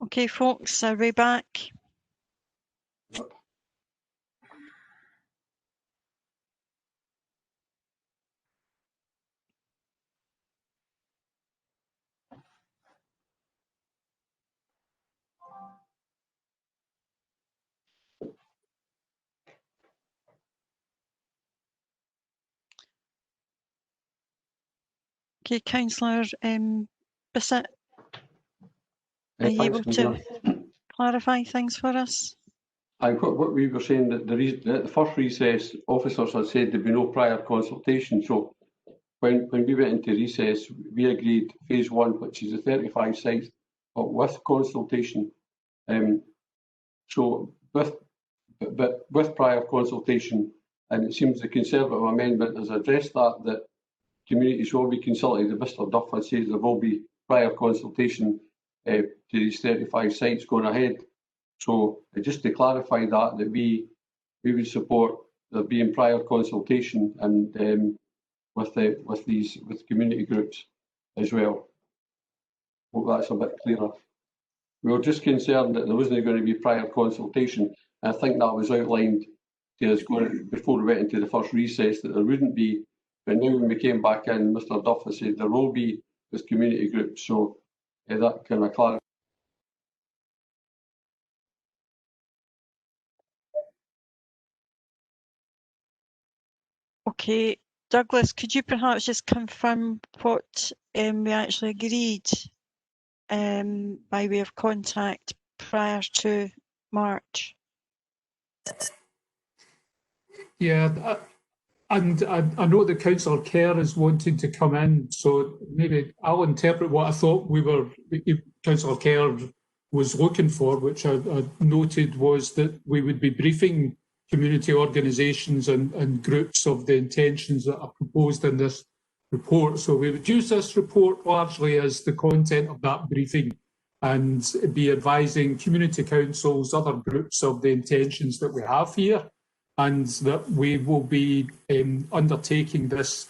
Okay, folks, are we back? Okay, Councillor Bissett, are you able to clarify things for us? What we were saying, that the first recess, officers had said there'd be no prior consultation. So when we went into recess, we agreed phase one, which is the 35 sites, but with consultation. So with prior consultation, and it seems the Conservative amendment has addressed that communities will be consulted. Mr Duff has said there will be prior consultation to these 35 sites going ahead. So just to clarify that we would support there being prior consultation and with community groups as well. Hope that's a bit clearer. We were just concerned that there wasn't going to be prior consultation. And I think that was outlined to us before we went into the first recess that there wouldn't be. But now when we came back in, Mr Duff has said there will be with community groups. So that kind of clarifies. Okay, Douglas, could you perhaps just confirm what we actually agreed by way of contact prior to March? Yeah, and I know that Councillor Kerr is wanting to come in, so maybe I'll interpret what I thought Councillor Kerr was looking for, which I noted was that we would be briefing community organisations and groups of the intentions that are proposed in this report. So we would use this report largely as the content of that briefing and be advising community councils, other groups of the intentions that we have here, and that we will be undertaking this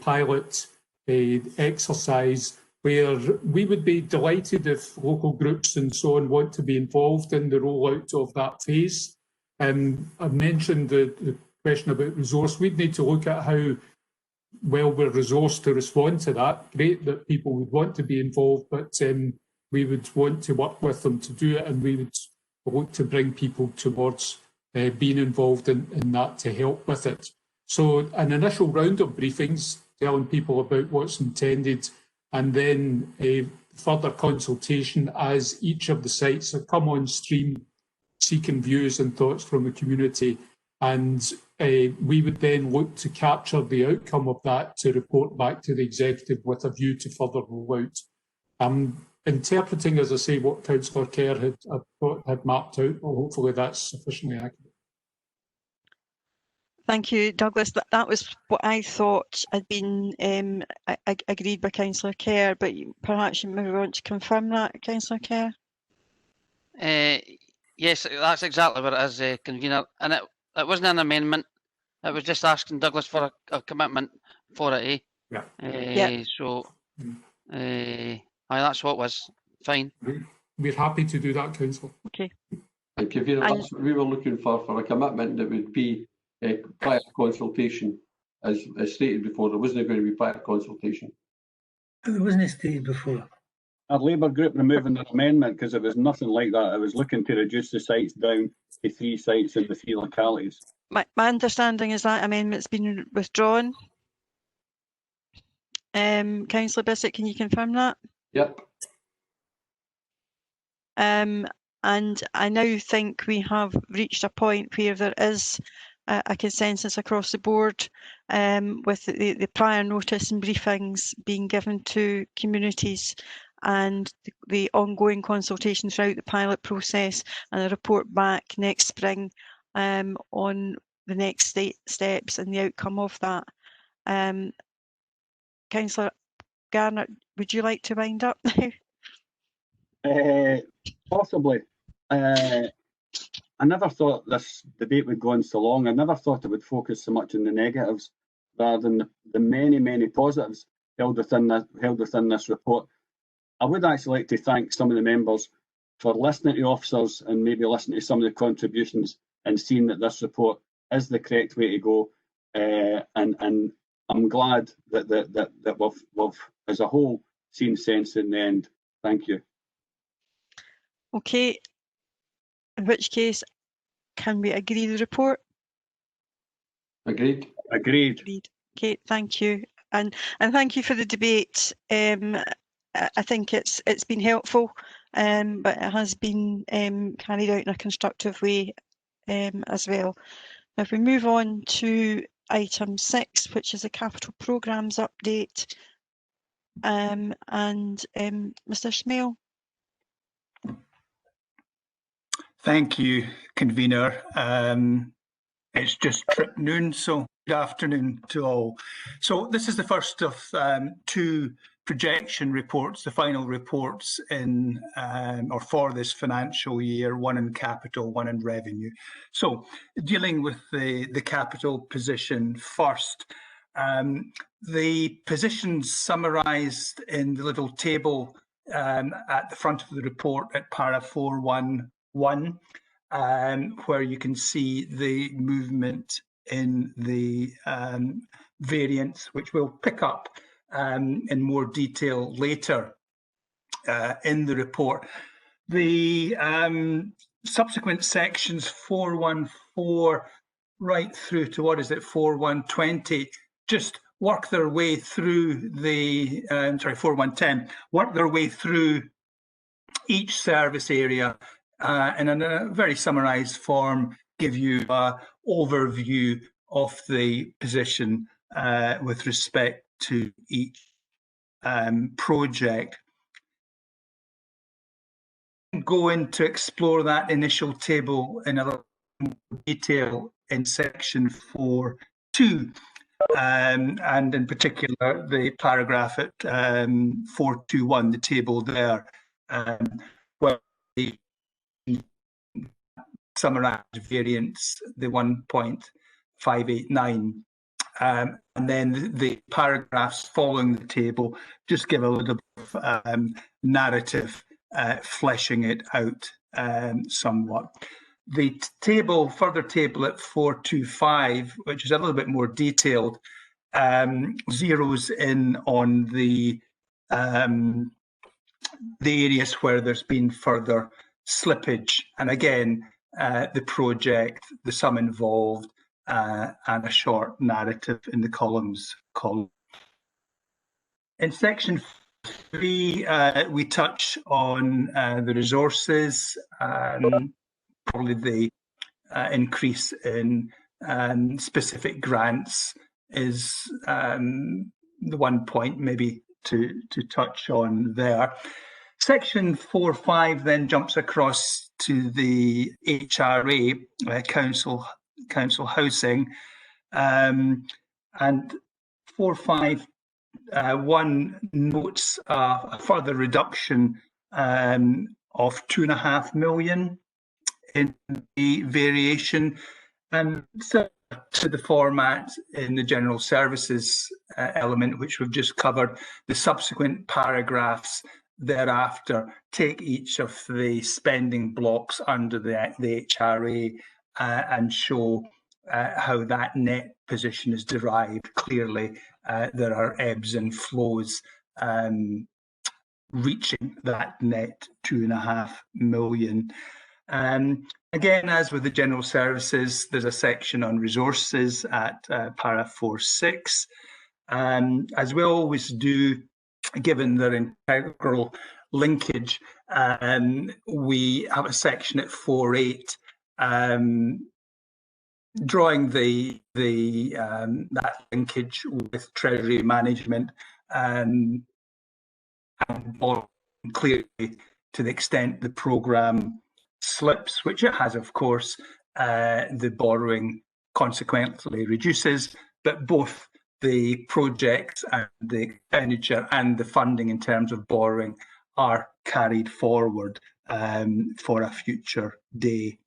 pilot exercise where we would be delighted if local groups and so on want to be involved in the rollout of that phase. I've mentioned the question about resource. We'd need to look at how well we're resourced to respond to that. Great that people would want to be involved, but we would want to work with them to do it, and we would want to bring people towards being involved in that to help with it. So an initial round of briefings, telling people about what's intended, and then a further consultation as each of the sites have come on stream, seeking views and thoughts from the community. And we would then look to capture the outcome of that to report back to the executive with a view to further rollout. Interpreting, as I say, what Councillor Kerr had mapped out, well, hopefully that's sufficiently accurate. Thank you, Douglas. That was what I thought had been agreed by Councillor Kerr, but perhaps you maybe want to confirm that, Councillor Kerr? Yes, that's exactly what it is, Convener. And it wasn't an amendment. It was just asking Douglas for a commitment for it, Yeah. Yeah. So, that's what was fine. We're happy to do that, Councillor. Okay. Thank you. That's what we were looking for a commitment that would be prior consultation. As stated before, there wasn't going to be prior consultation. It wasn't stated before. Our Labour group removing their amendment because it was nothing like that. It was looking to reduce the sites down to 3 sites in the 3 localities. My understanding is that amendment's been withdrawn. Councillor Bissett, can you confirm that? Yep. And I now think we have reached a point where there is a consensus across the board with the prior notice and briefings being given to communities and the ongoing consultation throughout the pilot process, and a report back next spring on the next steps and the outcome of that. Councillor Garner, would you like to wind up now? Possibly. I never thought this debate would go on so long. I never thought it would focus so much on the negatives rather than the many, many positives held within this report. I would actually like to thank some of the members for listening to officers and maybe listening to some of the contributions and seeing that this report is the correct way to go. And I'm glad that we've, as a whole, seen sense in the end. Thank you. Okay, in which case, can we agree the report? Agreed. Agreed. Agreed. Okay, thank you. And thank you for the debate. I think it's been helpful, but it has been carried out in a constructive way as well. Now, if we move on to item 6, which is a capital programmes update, and Mr. Smale. Thank you, convener. It's just trip noon, so good afternoon to all. So this is the first of 2 projection reports, the final reports in or for this financial year, one in capital, one in revenue. So dealing with the capital position first, the positions summarised in the little table at the front of the report at para 411, where you can see the movement in the variance, which we'll pick up in more detail later in the report. The subsequent sections 414 right through to 4120 just work their way through the 4110 work their way through each service area and in a very summarised form give you an overview of the position with respect to each project. Go in to explore that initial table in a little more detail in section 4.2 and in particular the paragraph at 421, the table there, where the summarised variance, the 1.589. And then the paragraphs following the table just give a little bit of narrative, fleshing it out somewhat. The table, further table at 425, which is a little bit more detailed, zeroes in on the areas where there's been further slippage, and again, the project, the sum involved, and a short narrative in the columns. In section 3, we touch on the resources, probably the increase in specific grants is the one point maybe to touch on there. Section 4.5 then jumps across to the HRA, council housing, and 4.5.1 notes a further reduction of 2.5 million in the variation, and similar to the format in the general services element, which we've just covered. The subsequent paragraphs thereafter take each of the spending blocks under the HRA and show how that net position is derived. Clearly, there are ebbs and flows reaching that net 2.5 million. Again, as with the general services, there's a section on resources at para 4.6. As we always do, given their integral linkage, we have a section at 4.8 drawing that linkage with treasury management and clearly to the extent the programme slips, which it has, of course, the borrowing consequently reduces, but both the projects and the expenditure and the funding in terms of borrowing are carried forward for a future day.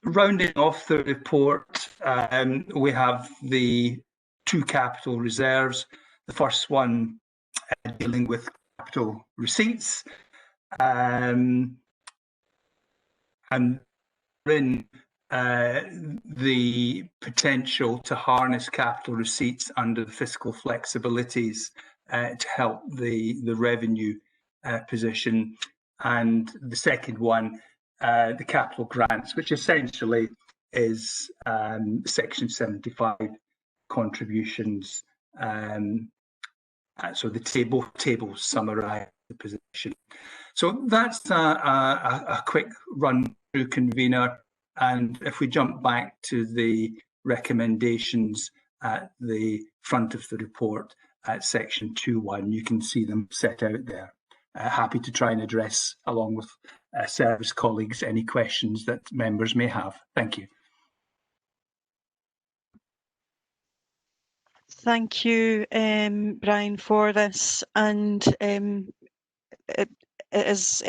Rounding off the report, we have the 2 capital reserves. The first one dealing with capital receipts, and in the potential to harness capital receipts under the fiscal flexibilities to help the revenue position. And the second one, the capital grants, which essentially is Section 75 contributions. So the both tables summarise the position. So that's a quick run through, convener. And if we jump back to the recommendations at the front of the report at section 2.1, you can see them set out there. Happy to try and address, along with service colleagues, any questions that members may have. Thank you. Thank you, Brian, for this. And it is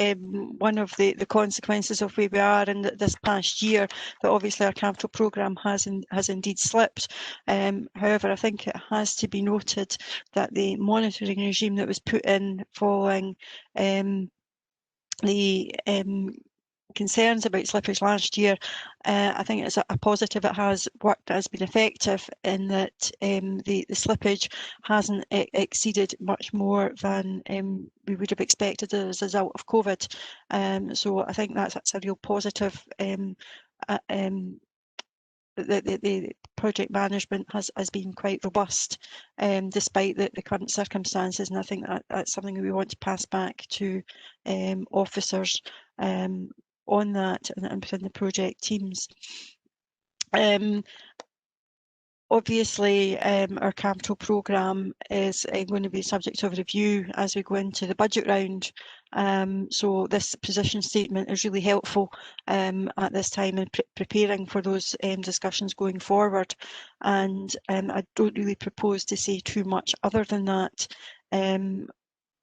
one of the consequences of where we are in this past year, that obviously our capital programme has indeed slipped. However, I think it has to be noted that the monitoring regime that was put in following the concerns about slippage last year, I think it's a positive. It has worked, has been effective in that the slippage hasn't exceeded much more than we would have expected as a result of COVID. So I think that's a real positive. The project management has been quite robust despite the current circumstances, and I think that's something we want to pass back to officers on that and within the project teams. Obviously, our capital programme is going to be subject of review as we go into the budget round. So this position statement is really helpful at this time in preparing for those discussions going forward. And I don't really propose to say too much other than that.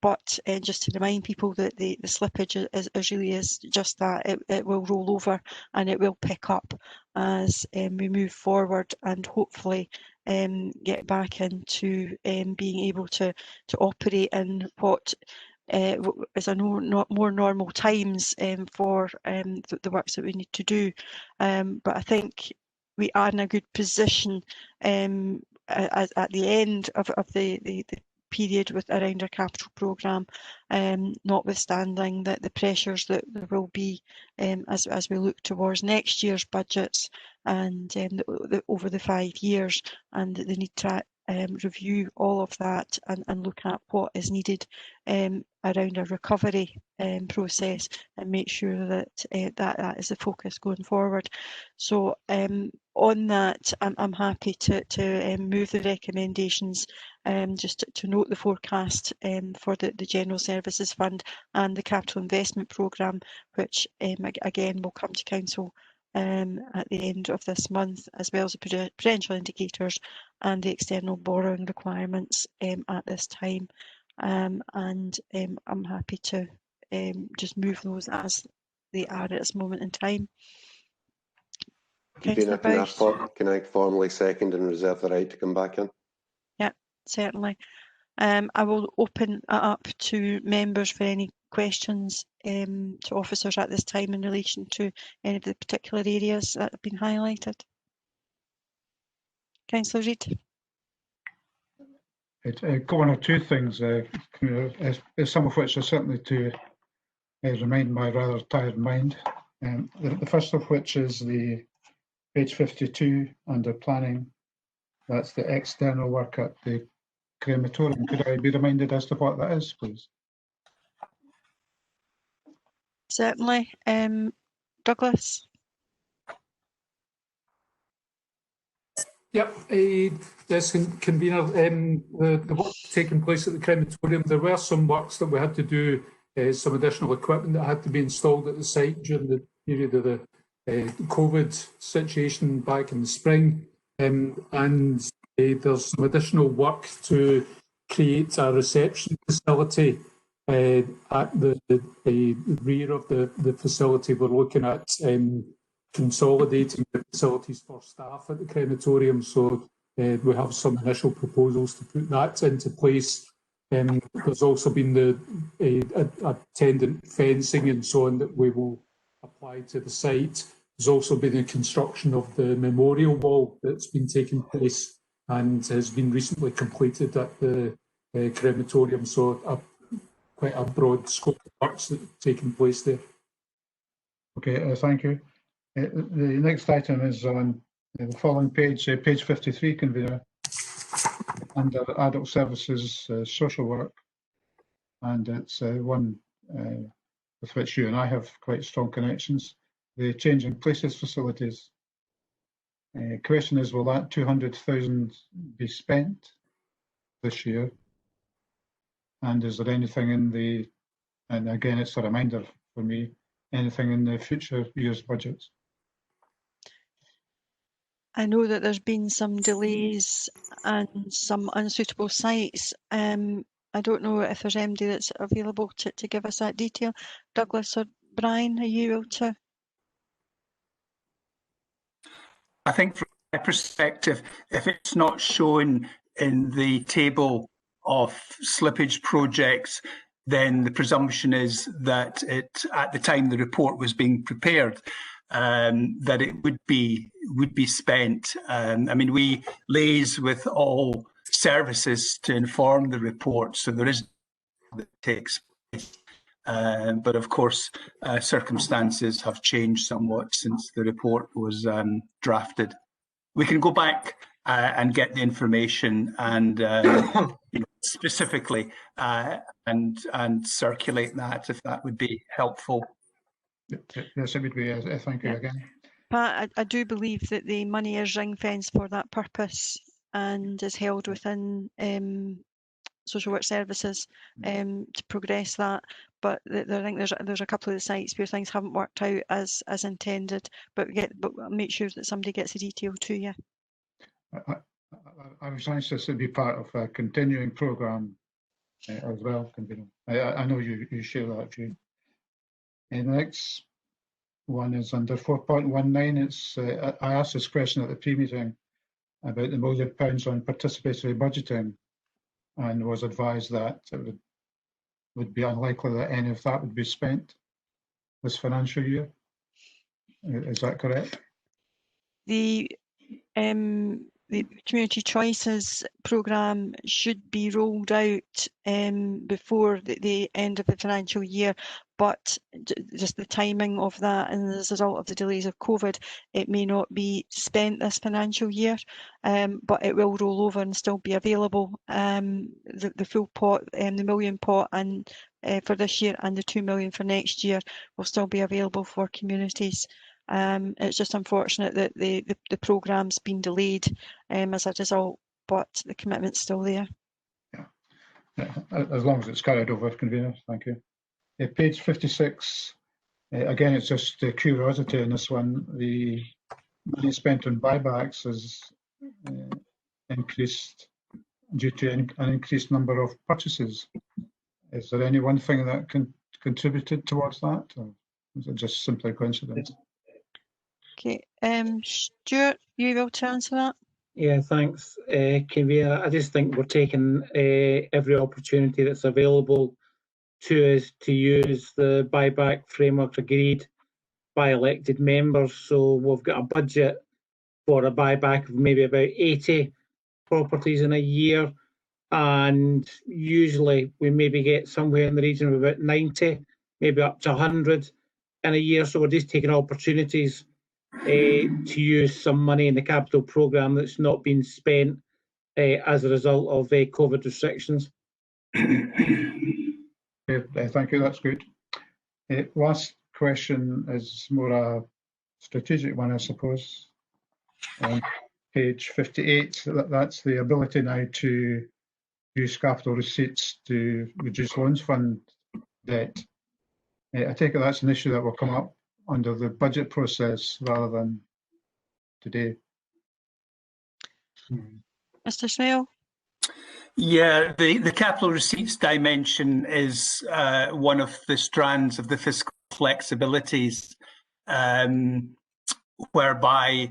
But just to remind people that the slippage is really just that. It will roll over and it will pick up as we move forward, and hopefully get back into being able to operate in what is more normal times for the works that we need to do. But I think we are in a good position at the end of the period around our capital programme, notwithstanding that the pressures that there will be as we look towards next year's budgets and over the 5 years, and the need to review all of that and look at what is needed around our recovery process, and make sure that that is the focus going forward. So on that, I'm happy to move the recommendations, just to note the forecast for the General Services Fund and the Capital Investment Programme, which again will come to Council at the end of this month, as well as the prudential indicators and the external borrowing requirements at this time. And I'm happy to just move those as they are at this moment in time. Can I formally second and reserve the right to come back in? Yeah, certainly. I will open it up to members for any questions to officers at this time in relation to any of the particular areas that have been highlighted. Councillor Reid. One or two things, some of which are certainly to remind my rather tired mind. The first of which is the page 52 under planning. That's the external work at the crematorium. Could I be reminded as to what that is, please? Certainly. Douglas. Yep, yes, convener. The work taking place at the crematorium, there were some works that we had to do, some additional equipment that had to be installed at the site during the period of the COVID situation back in the spring. And there's some additional work to create a reception facility at the rear of the facility. We're looking at consolidating the facilities for staff at the crematorium. So we have some initial proposals to put that into place There's also been the attendant fencing and so on that we will apply to the site. There's also been the construction of the memorial wall that's been taking place and has been recently completed at the crematorium. So quite a broad scope of works that have taken place there. Okay, thank you. The next item is on the following page, page 53, convener, under adult services, social work, and it's one with which you and I have quite strong connections. The changing places facilities. Question is, will that 200,000 be spent this year? And is there anything in the, and again, it's a reminder for me, anything in the future year's budgets? I know that there's been some delays and some unsuitable sites. I don't know if there's anybody that's available to give us that detail. Douglas or Brian, are you able to? I think from my perspective, if it's not shown in the table of slippage projects, then the presumption is that at the time the report was being prepared, that it would be spent. I mean, we liaise with all services to inform the report, so there is that takes place. But of course, circumstances have changed somewhat since the report was drafted. We can go back and get the information and specifically and circulate that if that would be helpful. Yes, it would be. Thank you again. Pat, I do believe that the money is ring-fenced for that purpose and is held within social work services to progress that. But I think there's a couple of the sites where things haven't worked out as intended. But make sure that somebody gets the detail to you. I was anxious to be part of a continuing programme as well. I know you share that view. And the next one is under 4.19. It's I asked this question at the pre-meeting about the £1 million on participatory budgeting, and was advised that it would be unlikely that any of that would be spent this financial year. Is that correct? The Community Choices programme should be rolled out before the end of the financial year, but just the timing of that and as a result of the delays of COVID, it may not be spent this financial year, but it will roll over and still be available. The full pot, the £1 million pot, and for this year, and the £2 million for next year will still be available for communities. It's just unfortunate that the programme's been delayed as a result, but the commitment's still there. Yeah, as long as it's carried over, convener. Thank you. Page 56. Again, it's just curiosity in this one. The money spent on buybacks is increased due to an increased number of purchases. Is there any one thing that contributed towards that, or is it just simply coincidence? Okay, Stuart, you able to answer that? Yeah, thanks, Convener. I just think we're taking every opportunity that's available to us to use the buyback framework agreed by elected members. So we've got a budget for a buyback of maybe about 80 properties in a year, and usually we maybe get somewhere in the region of about 90, maybe up to 100 in a year. So we're just taking opportunities to use some money in the capital programme that's not been spent as a result of COVID restrictions. Thank you, that's good. Last question is more a strategic one, I suppose. Page 58, that's the ability now to use capital receipts to reduce loans fund debt. I take it that's an issue that will come up under the budget process rather than today. Mr. Smale? Yeah, the capital receipts dimension is one of the strands of the fiscal flexibilities, whereby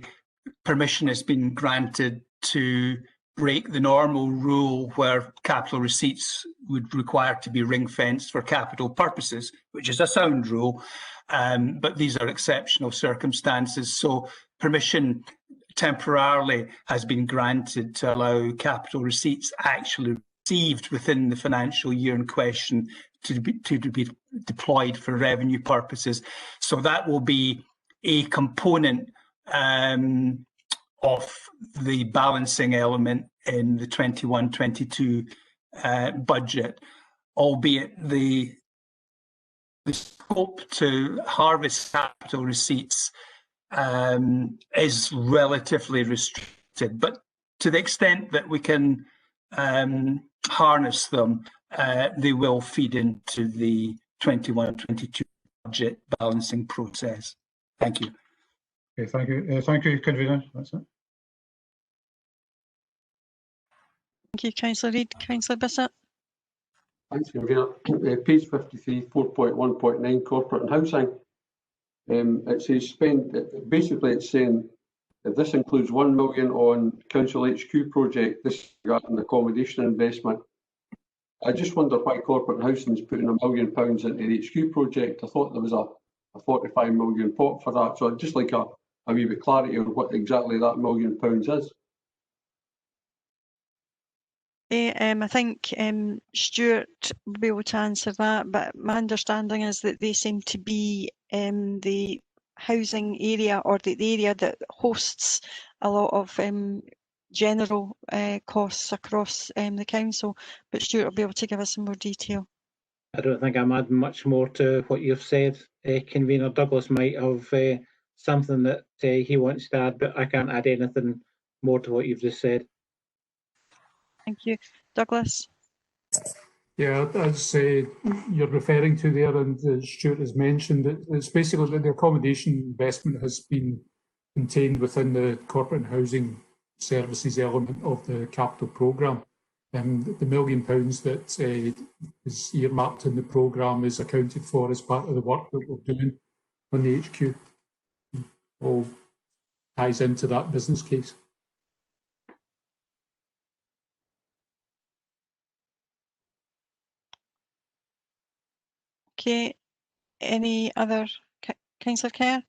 permission has been granted to break the normal rule where capital receipts would require to be ring-fenced for capital purposes, which is a sound rule, but these are exceptional circumstances. So permission temporarily has been granted to allow capital receipts actually received within the financial year in question to be deployed for revenue purposes. So that will be a component of the balancing element in the 21-22 budget, albeit the scope to harvest capital receipts is relatively restricted. But to the extent that we can harness them, they will feed into the 21-22 budget balancing process. Thank you. Okay, thank you. Thank you, convener. That's it. Thank you, Councillor Reid. Councillor Bissett. Thanks, convener. Page 53, 4.1.9, corporate and housing. It says spend. Basically, it's saying that this includes 1 million on council HQ project. This regarding accommodation investment. I just wonder why corporate housing is putting £1 million into the HQ project. I thought there was a 45 million pot for that. So I'd just like a wee bit of clarity on what exactly that £1 million is. I think Stuart will be able to answer that, but my understanding is that they seem to be the housing area, or the area that hosts a lot of general costs across the council, but Stuart will be able to give us some more detail. I don't think I'm adding much more to what you've said. Convener Douglas might have something that he wants to add, but I can't add anything more to what you've just said. Thank you. Douglas? Yeah, as you're referring to there, and Stuart has mentioned, it's basically that the accommodation investment has been contained within the corporate housing services element of the capital programme. The £1 million that is earmarked in the programme is accounted for as part of the work that we're doing on the HQ. All ties into that business case. Okay, any other? Councillor Kerr?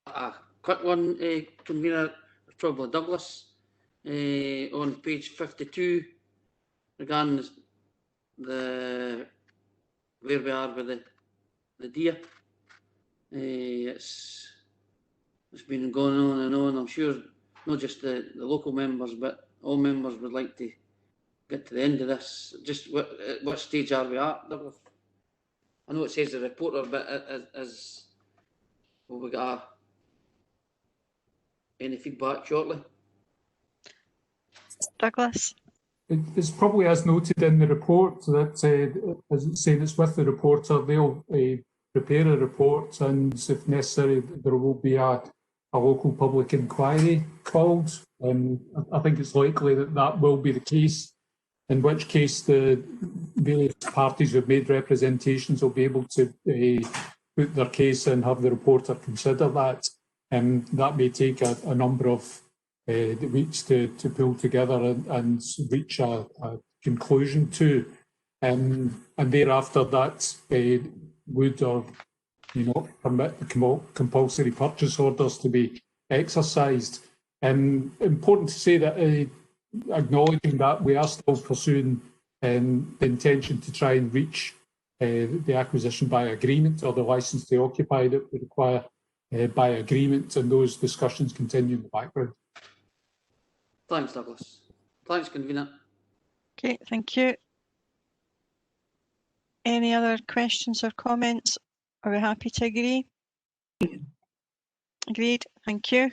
A quick one, convener, probably Douglas, on page 52, regarding where we are with the deer. It's been going on and on. I'm sure not just the local members, but all members would like to get to the end of this. Just at what stage are we at, Douglas? I know it says the reporter, but as will we get any feedback shortly? Douglas? It's probably as noted in the report that, as it's saying, it's with the reporter. They'll prepare a report, and if necessary, there will be a local public inquiry called. I think it's likely that that will be the case, in which case the various parties who have made representations will be able to put their case and have the reporter consider that. That may take a number of weeks to pull together and reach a conclusion to. And thereafter that would or permit the compulsory purchase orders to be exercised. Important to say that acknowledging that we are still pursuing the intention to try and reach the acquisition by agreement, or the licence to occupy that we require by agreement, and those discussions continue in the background. Thanks, Douglas. Thanks, convener. Okay, thank you. Any other questions or comments? Are we happy to agree? Agreed, thank you.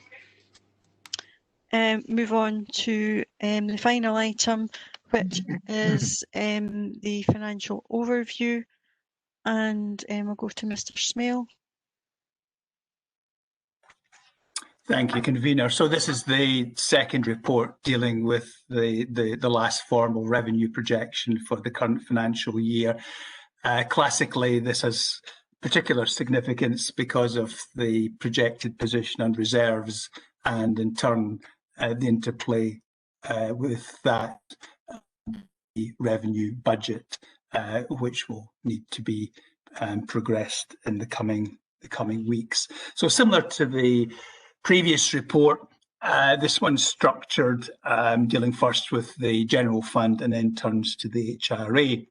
Move on to the final item, which is the financial overview, and we'll go to Mr. Smale. Thank you, convener. So this is the second report dealing with the last formal revenue projection for the current financial year. Classically, this has particular significance because of the projected position on reserves, and in turn the interplay with that revenue budget, which will need to be progressed in the coming weeks. So similar to the previous report, this one's structured, dealing first with the general fund and then turns to the HRA.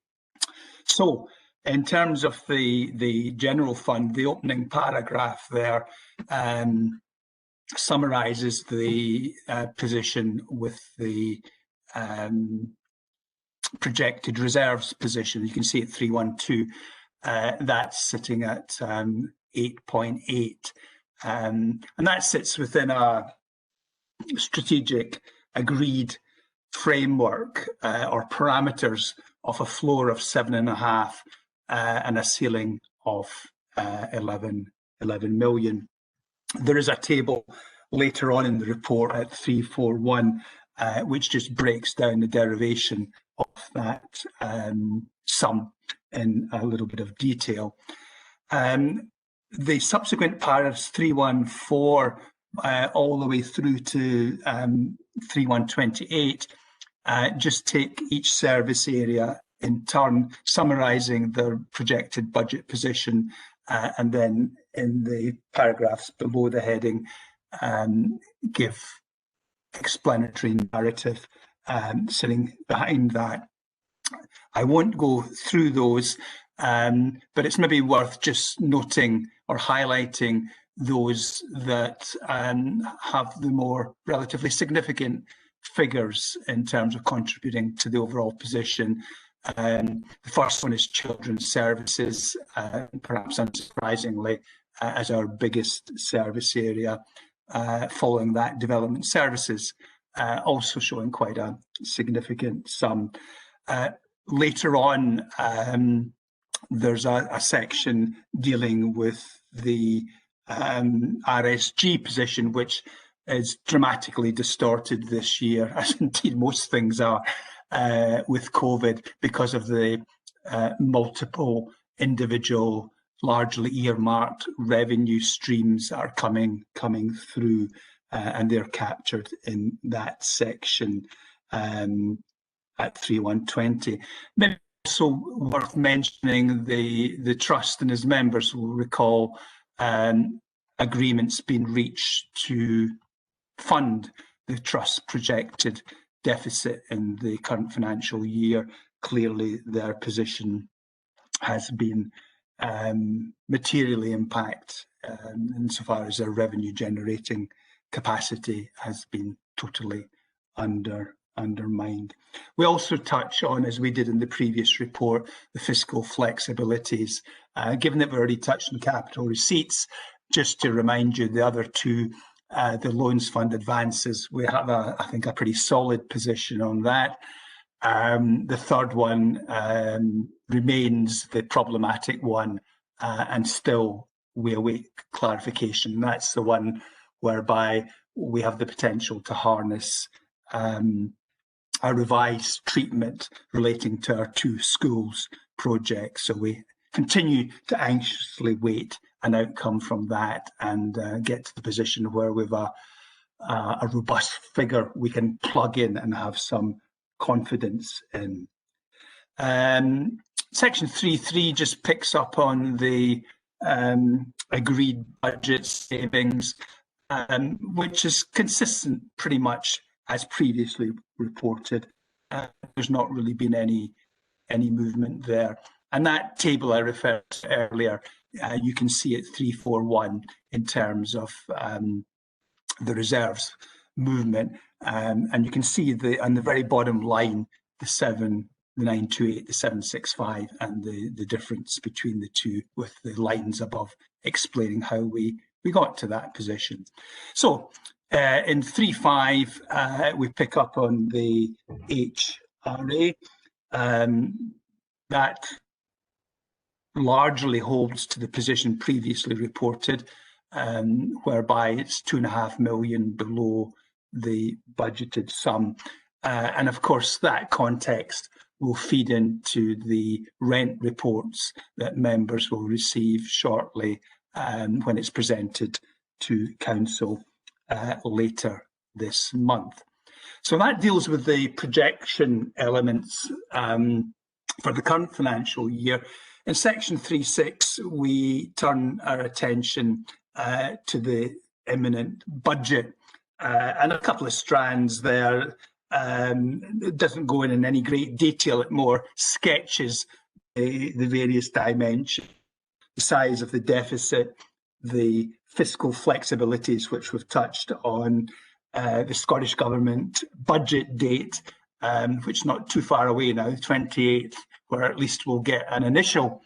So in terms of the general fund, the opening paragraph there summarises the position with the projected reserves position. You can see at 312, that's sitting at 8.8. And that sits within a strategic agreed framework or parameters of a floor of 7.5 and a ceiling of 11 million. There is a table later on in the report at 341 which just breaks down the derivation of that sum in a little bit of detail. The subsequent paragraphs 314 all the way through to 3128 just take each service area in turn, summarising the projected budget position, and then in the paragraphs below the heading give explanatory narrative sitting behind that. I won't go through those, but it's maybe worth just noting or highlighting those that have the more relatively significant figures in terms of contributing to the overall position. The first one is children's services, perhaps unsurprisingly, as our biggest service area. Following that, development services, also showing quite a significant sum. Later on, there's a section dealing with the RSG position, which is dramatically distorted this year, as indeed most things are with COVID, because of the multiple individual, largely earmarked revenue streams that are coming through, and they're captured in that section at 3120. Maybe also worth mentioning the trust and its members will recall agreements being reached to fund the trust projected deficit in the current financial year. Clearly, their position has been materially impacted insofar as their revenue generating capacity has been totally undermined. We also touch on, as we did in the previous report, the fiscal flexibilities. Given that we already touched on capital receipts, just to remind you, the other two, the loans fund advances, we have, I think, a pretty solid position on that. The third one remains the problematic one, and still we await clarification. That's the one whereby we have the potential to harness a revised treatment relating to our two schools projects. So we continue to anxiously wait an outcome from that and get to the position where we've a robust figure we can plug in and have some confidence in. Section 3.3 just picks up on the agreed budget savings, which is consistent pretty much as previously reported. There's not really been any movement there. And that table I referred to earlier, you can see at 341 in terms of the reserves movement, and you can see on the very bottom line the 928, the 765, and the difference between the two, with the lines above explaining how we got to that position. So in 3.5 we pick up on the HRA. That largely holds to the position previously reported, whereby it's 2.5 million below the budgeted sum. And of course, that context will feed into the rent reports that members will receive shortly when it's presented to Council later this month. So that deals with the projection elements for the current financial year. In section 3.6, we turn our attention to the imminent budget, and a couple of strands there. It doesn't go in any great detail, it more sketches the various dimensions, the size of the deficit, the fiscal flexibilities, which we've touched on, the Scottish Government budget date, which is not too far away now, 28th, where at least we'll get an initial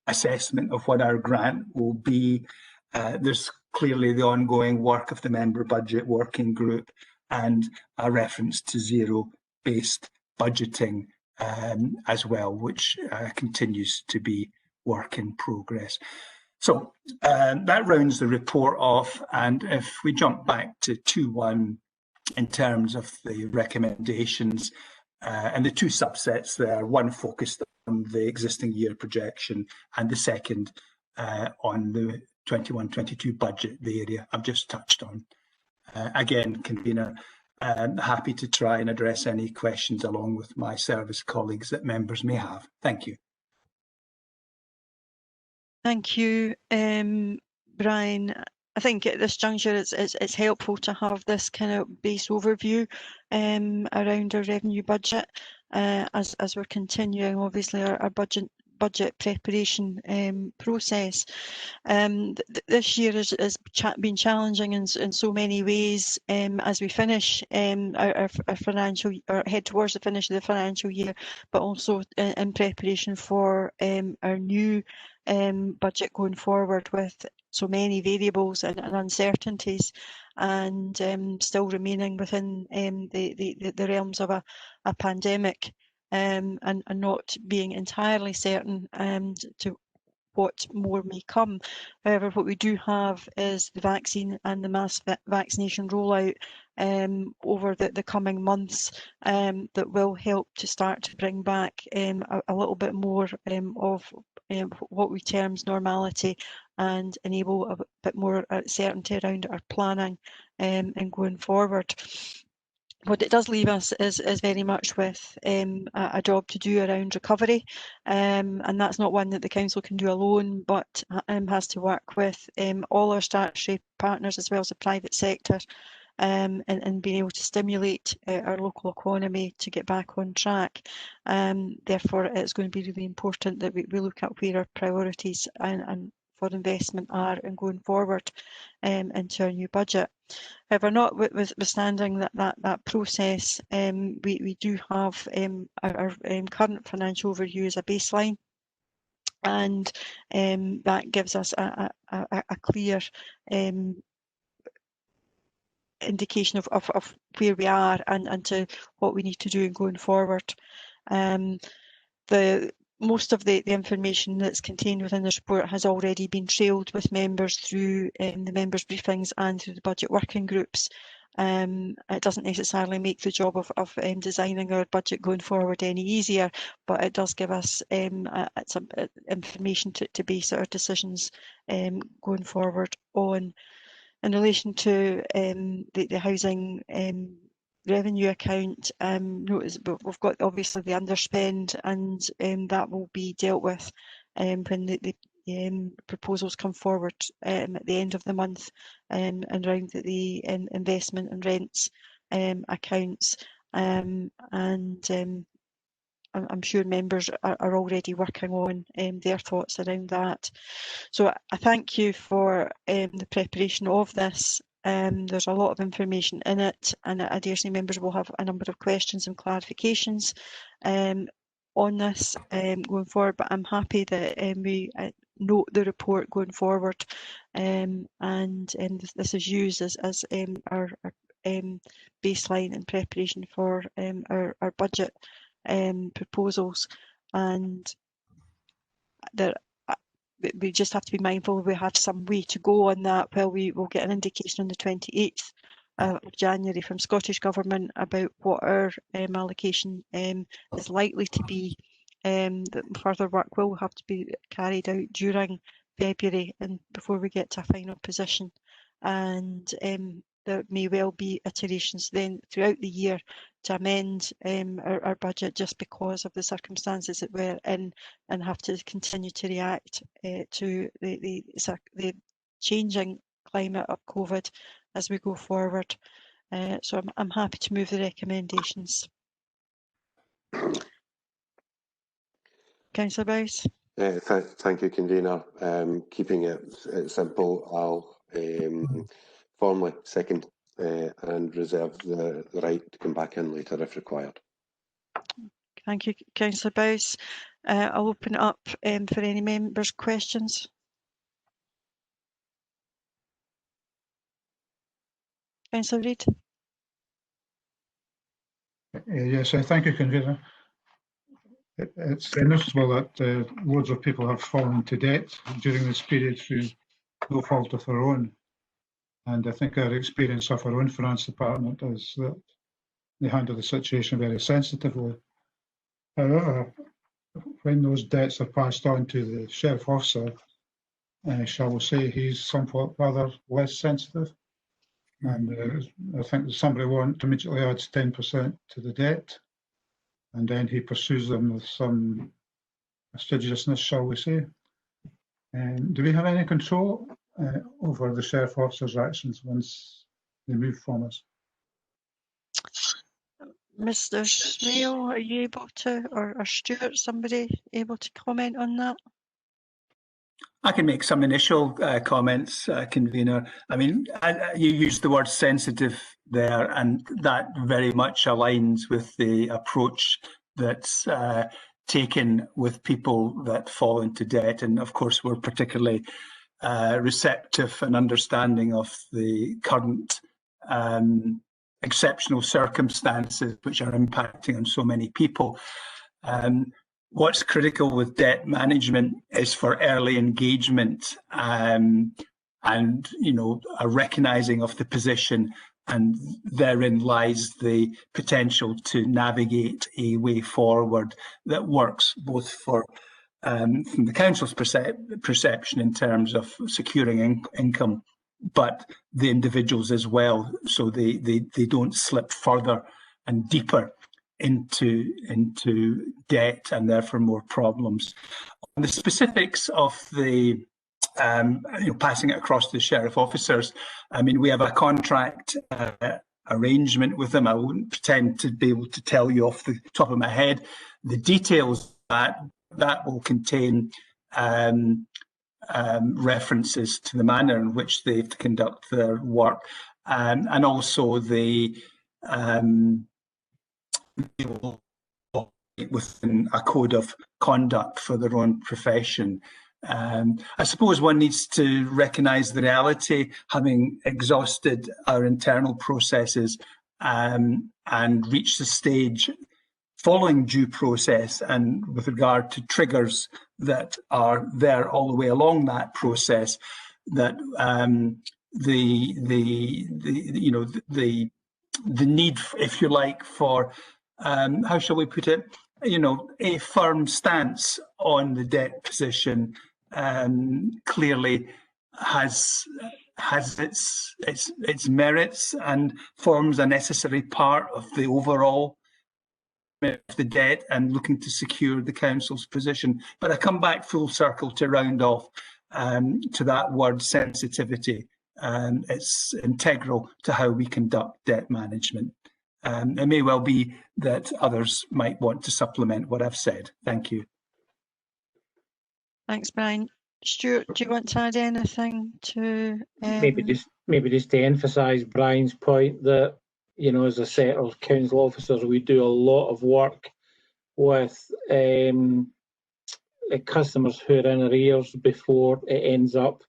assessment of what our grant will be. There's clearly the ongoing work of the Member Budget Working Group and a reference to zero-based budgeting as well, which continues to be work in progress. So that rounds the report off, and if we jump back to 2.1 in terms of the recommendations and the two subsets there, one focused on the existing year projection and the second on the 21-22 budget, the area I've just touched on. Again, convener, happy to try and address any questions along with my service colleagues that members may have. Thank you. Thank you, Brian. I think at this juncture it's helpful to have this kind of base overview around our revenue budget as we're continuing obviously our budget preparation process. This year has been challenging in so many ways as we finish our financial or head towards the finish of the financial year, but also in preparation for our new budget going forward with so many variables and uncertainties, and still remaining within the realms of a pandemic, and not being entirely certain to what more may come. However, what we do have is the vaccine and the mass vaccination rollout over the coming months that will help to start to bring back a little bit more of what we term as normality, and enable a bit more certainty around our planning and going forward. What it does leave us is very much with a job to do around recovery, and that's not one that the council can do alone, but has to work with all our statutory partners as well as the private sector, and being able to stimulate our local economy to get back on track. Therefore, it's going to be really important that we look at where our priorities and for investment are and going forward into our new budget. However, notwithstanding that process, we do have our current financial overview as a baseline, and that gives us a clear indication of where we are and to what we need to do going forward. Most of the information that's contained within this report has already been trailed with members through the members' briefings and through the budget working groups. It doesn't necessarily make the job of designing our budget going forward any easier, but it does give us some information to base our decisions going forward on. In relation to the housing revenue account, notice we've got obviously the underspend, and that will be dealt with when the proposals come forward at the end of the month, and around the investment and rents accounts, and I'm sure members are already working on their thoughts around that. So I thank you for the preparation of this. There's a lot of information in it, and I dare say members will have a number of questions and clarifications on this going forward, but I'm happy that we note the report going forward, and this is used as our baseline in preparation for our budget proposals. And we just have to be mindful we have some way to go on that. Well, we will get an indication on the 28th of January from Scottish Government about what our allocation is likely to be. That further work will have to be carried out during February and before we get to a final position. And there may well be iterations then throughout the year to amend our budget just because of the circumstances that we're in, and have to continue to react to the changing climate of COVID as we go forward. So I'm happy to move the recommendations. Councillor Bowes. Thank you, Convener. Keeping it simple, I'll formally second and reserve the right to come back in later if required. Thank you, Councillor Bowes. I'll open it up for any members' questions. Councillor Reid. Yes, thank you, Convener. It's noticeable that loads of people have fallen into debt during this period through no fault of their own. And I think our experience of our own finance department is that they handle the situation very sensitively. However, when those debts are passed on to the sheriff officer, shall we say he's somewhat rather less sensitive. And I think somebody warrant immediately adds 10% to the debt, and then he pursues them with some assiduousness, shall we say. Do we have any control over the sheriff officer's actions once they move from us? Mr. Smale, are you able to, or Stuart, somebody able to comment on that? I can make some initial comments, Convener. I mean, you used the word sensitive there, and that very much aligns with the approach that's taken with people that fall into debt. And of course, we're particularly receptive and understanding of the current exceptional circumstances which are impacting on so many people. What's critical with debt management is for early engagement and a recognising of the position, and therein lies the potential to navigate a way forward that works both for from the council's perception in terms of securing income, but the individuals as well, so they don't slip further and deeper into debt and therefore more problems. On the specifics of the passing it across to the sheriff officers, I mean, we have a contract arrangement with them. I wouldn't pretend to be able to tell you off the top of my head the details of that will contain references to the manner in which they have to conduct their work, and also the within a code of conduct for their own profession. I suppose one needs to recognise the reality, having exhausted our internal processes and reached the stage following due process and with regard to triggers that are there all the way along that process, that the need, if you like, for how shall we put it, a firm stance on the debt position clearly has its merits and forms a necessary part of the overall of the debt and looking to secure the council's position. But I come back full circle to round off to that word sensitivity. It's integral to how we conduct debt management. It may well be that others might want to supplement what I've said. Thank you. Thanks, Brian. Stuart, do you want to add anything to? Maybe just to emphasise Brian's point that, as a set of council officers, we do a lot of work with customers who are in arrears before it ends up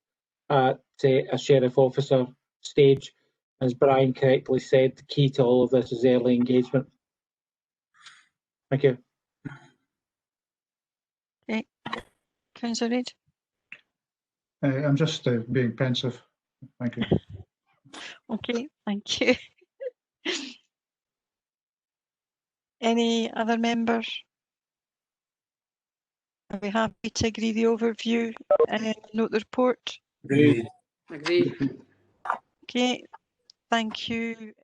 at a sheriff officer stage. As Brian correctly said, the key to all of this is early engagement. Thank you. Okay. Councillor Reid. I'm just being pensive. Thank you. Okay, thank you. Any other members? Are we happy to agree the overview and note the report? Agreed. Okay. Thank you,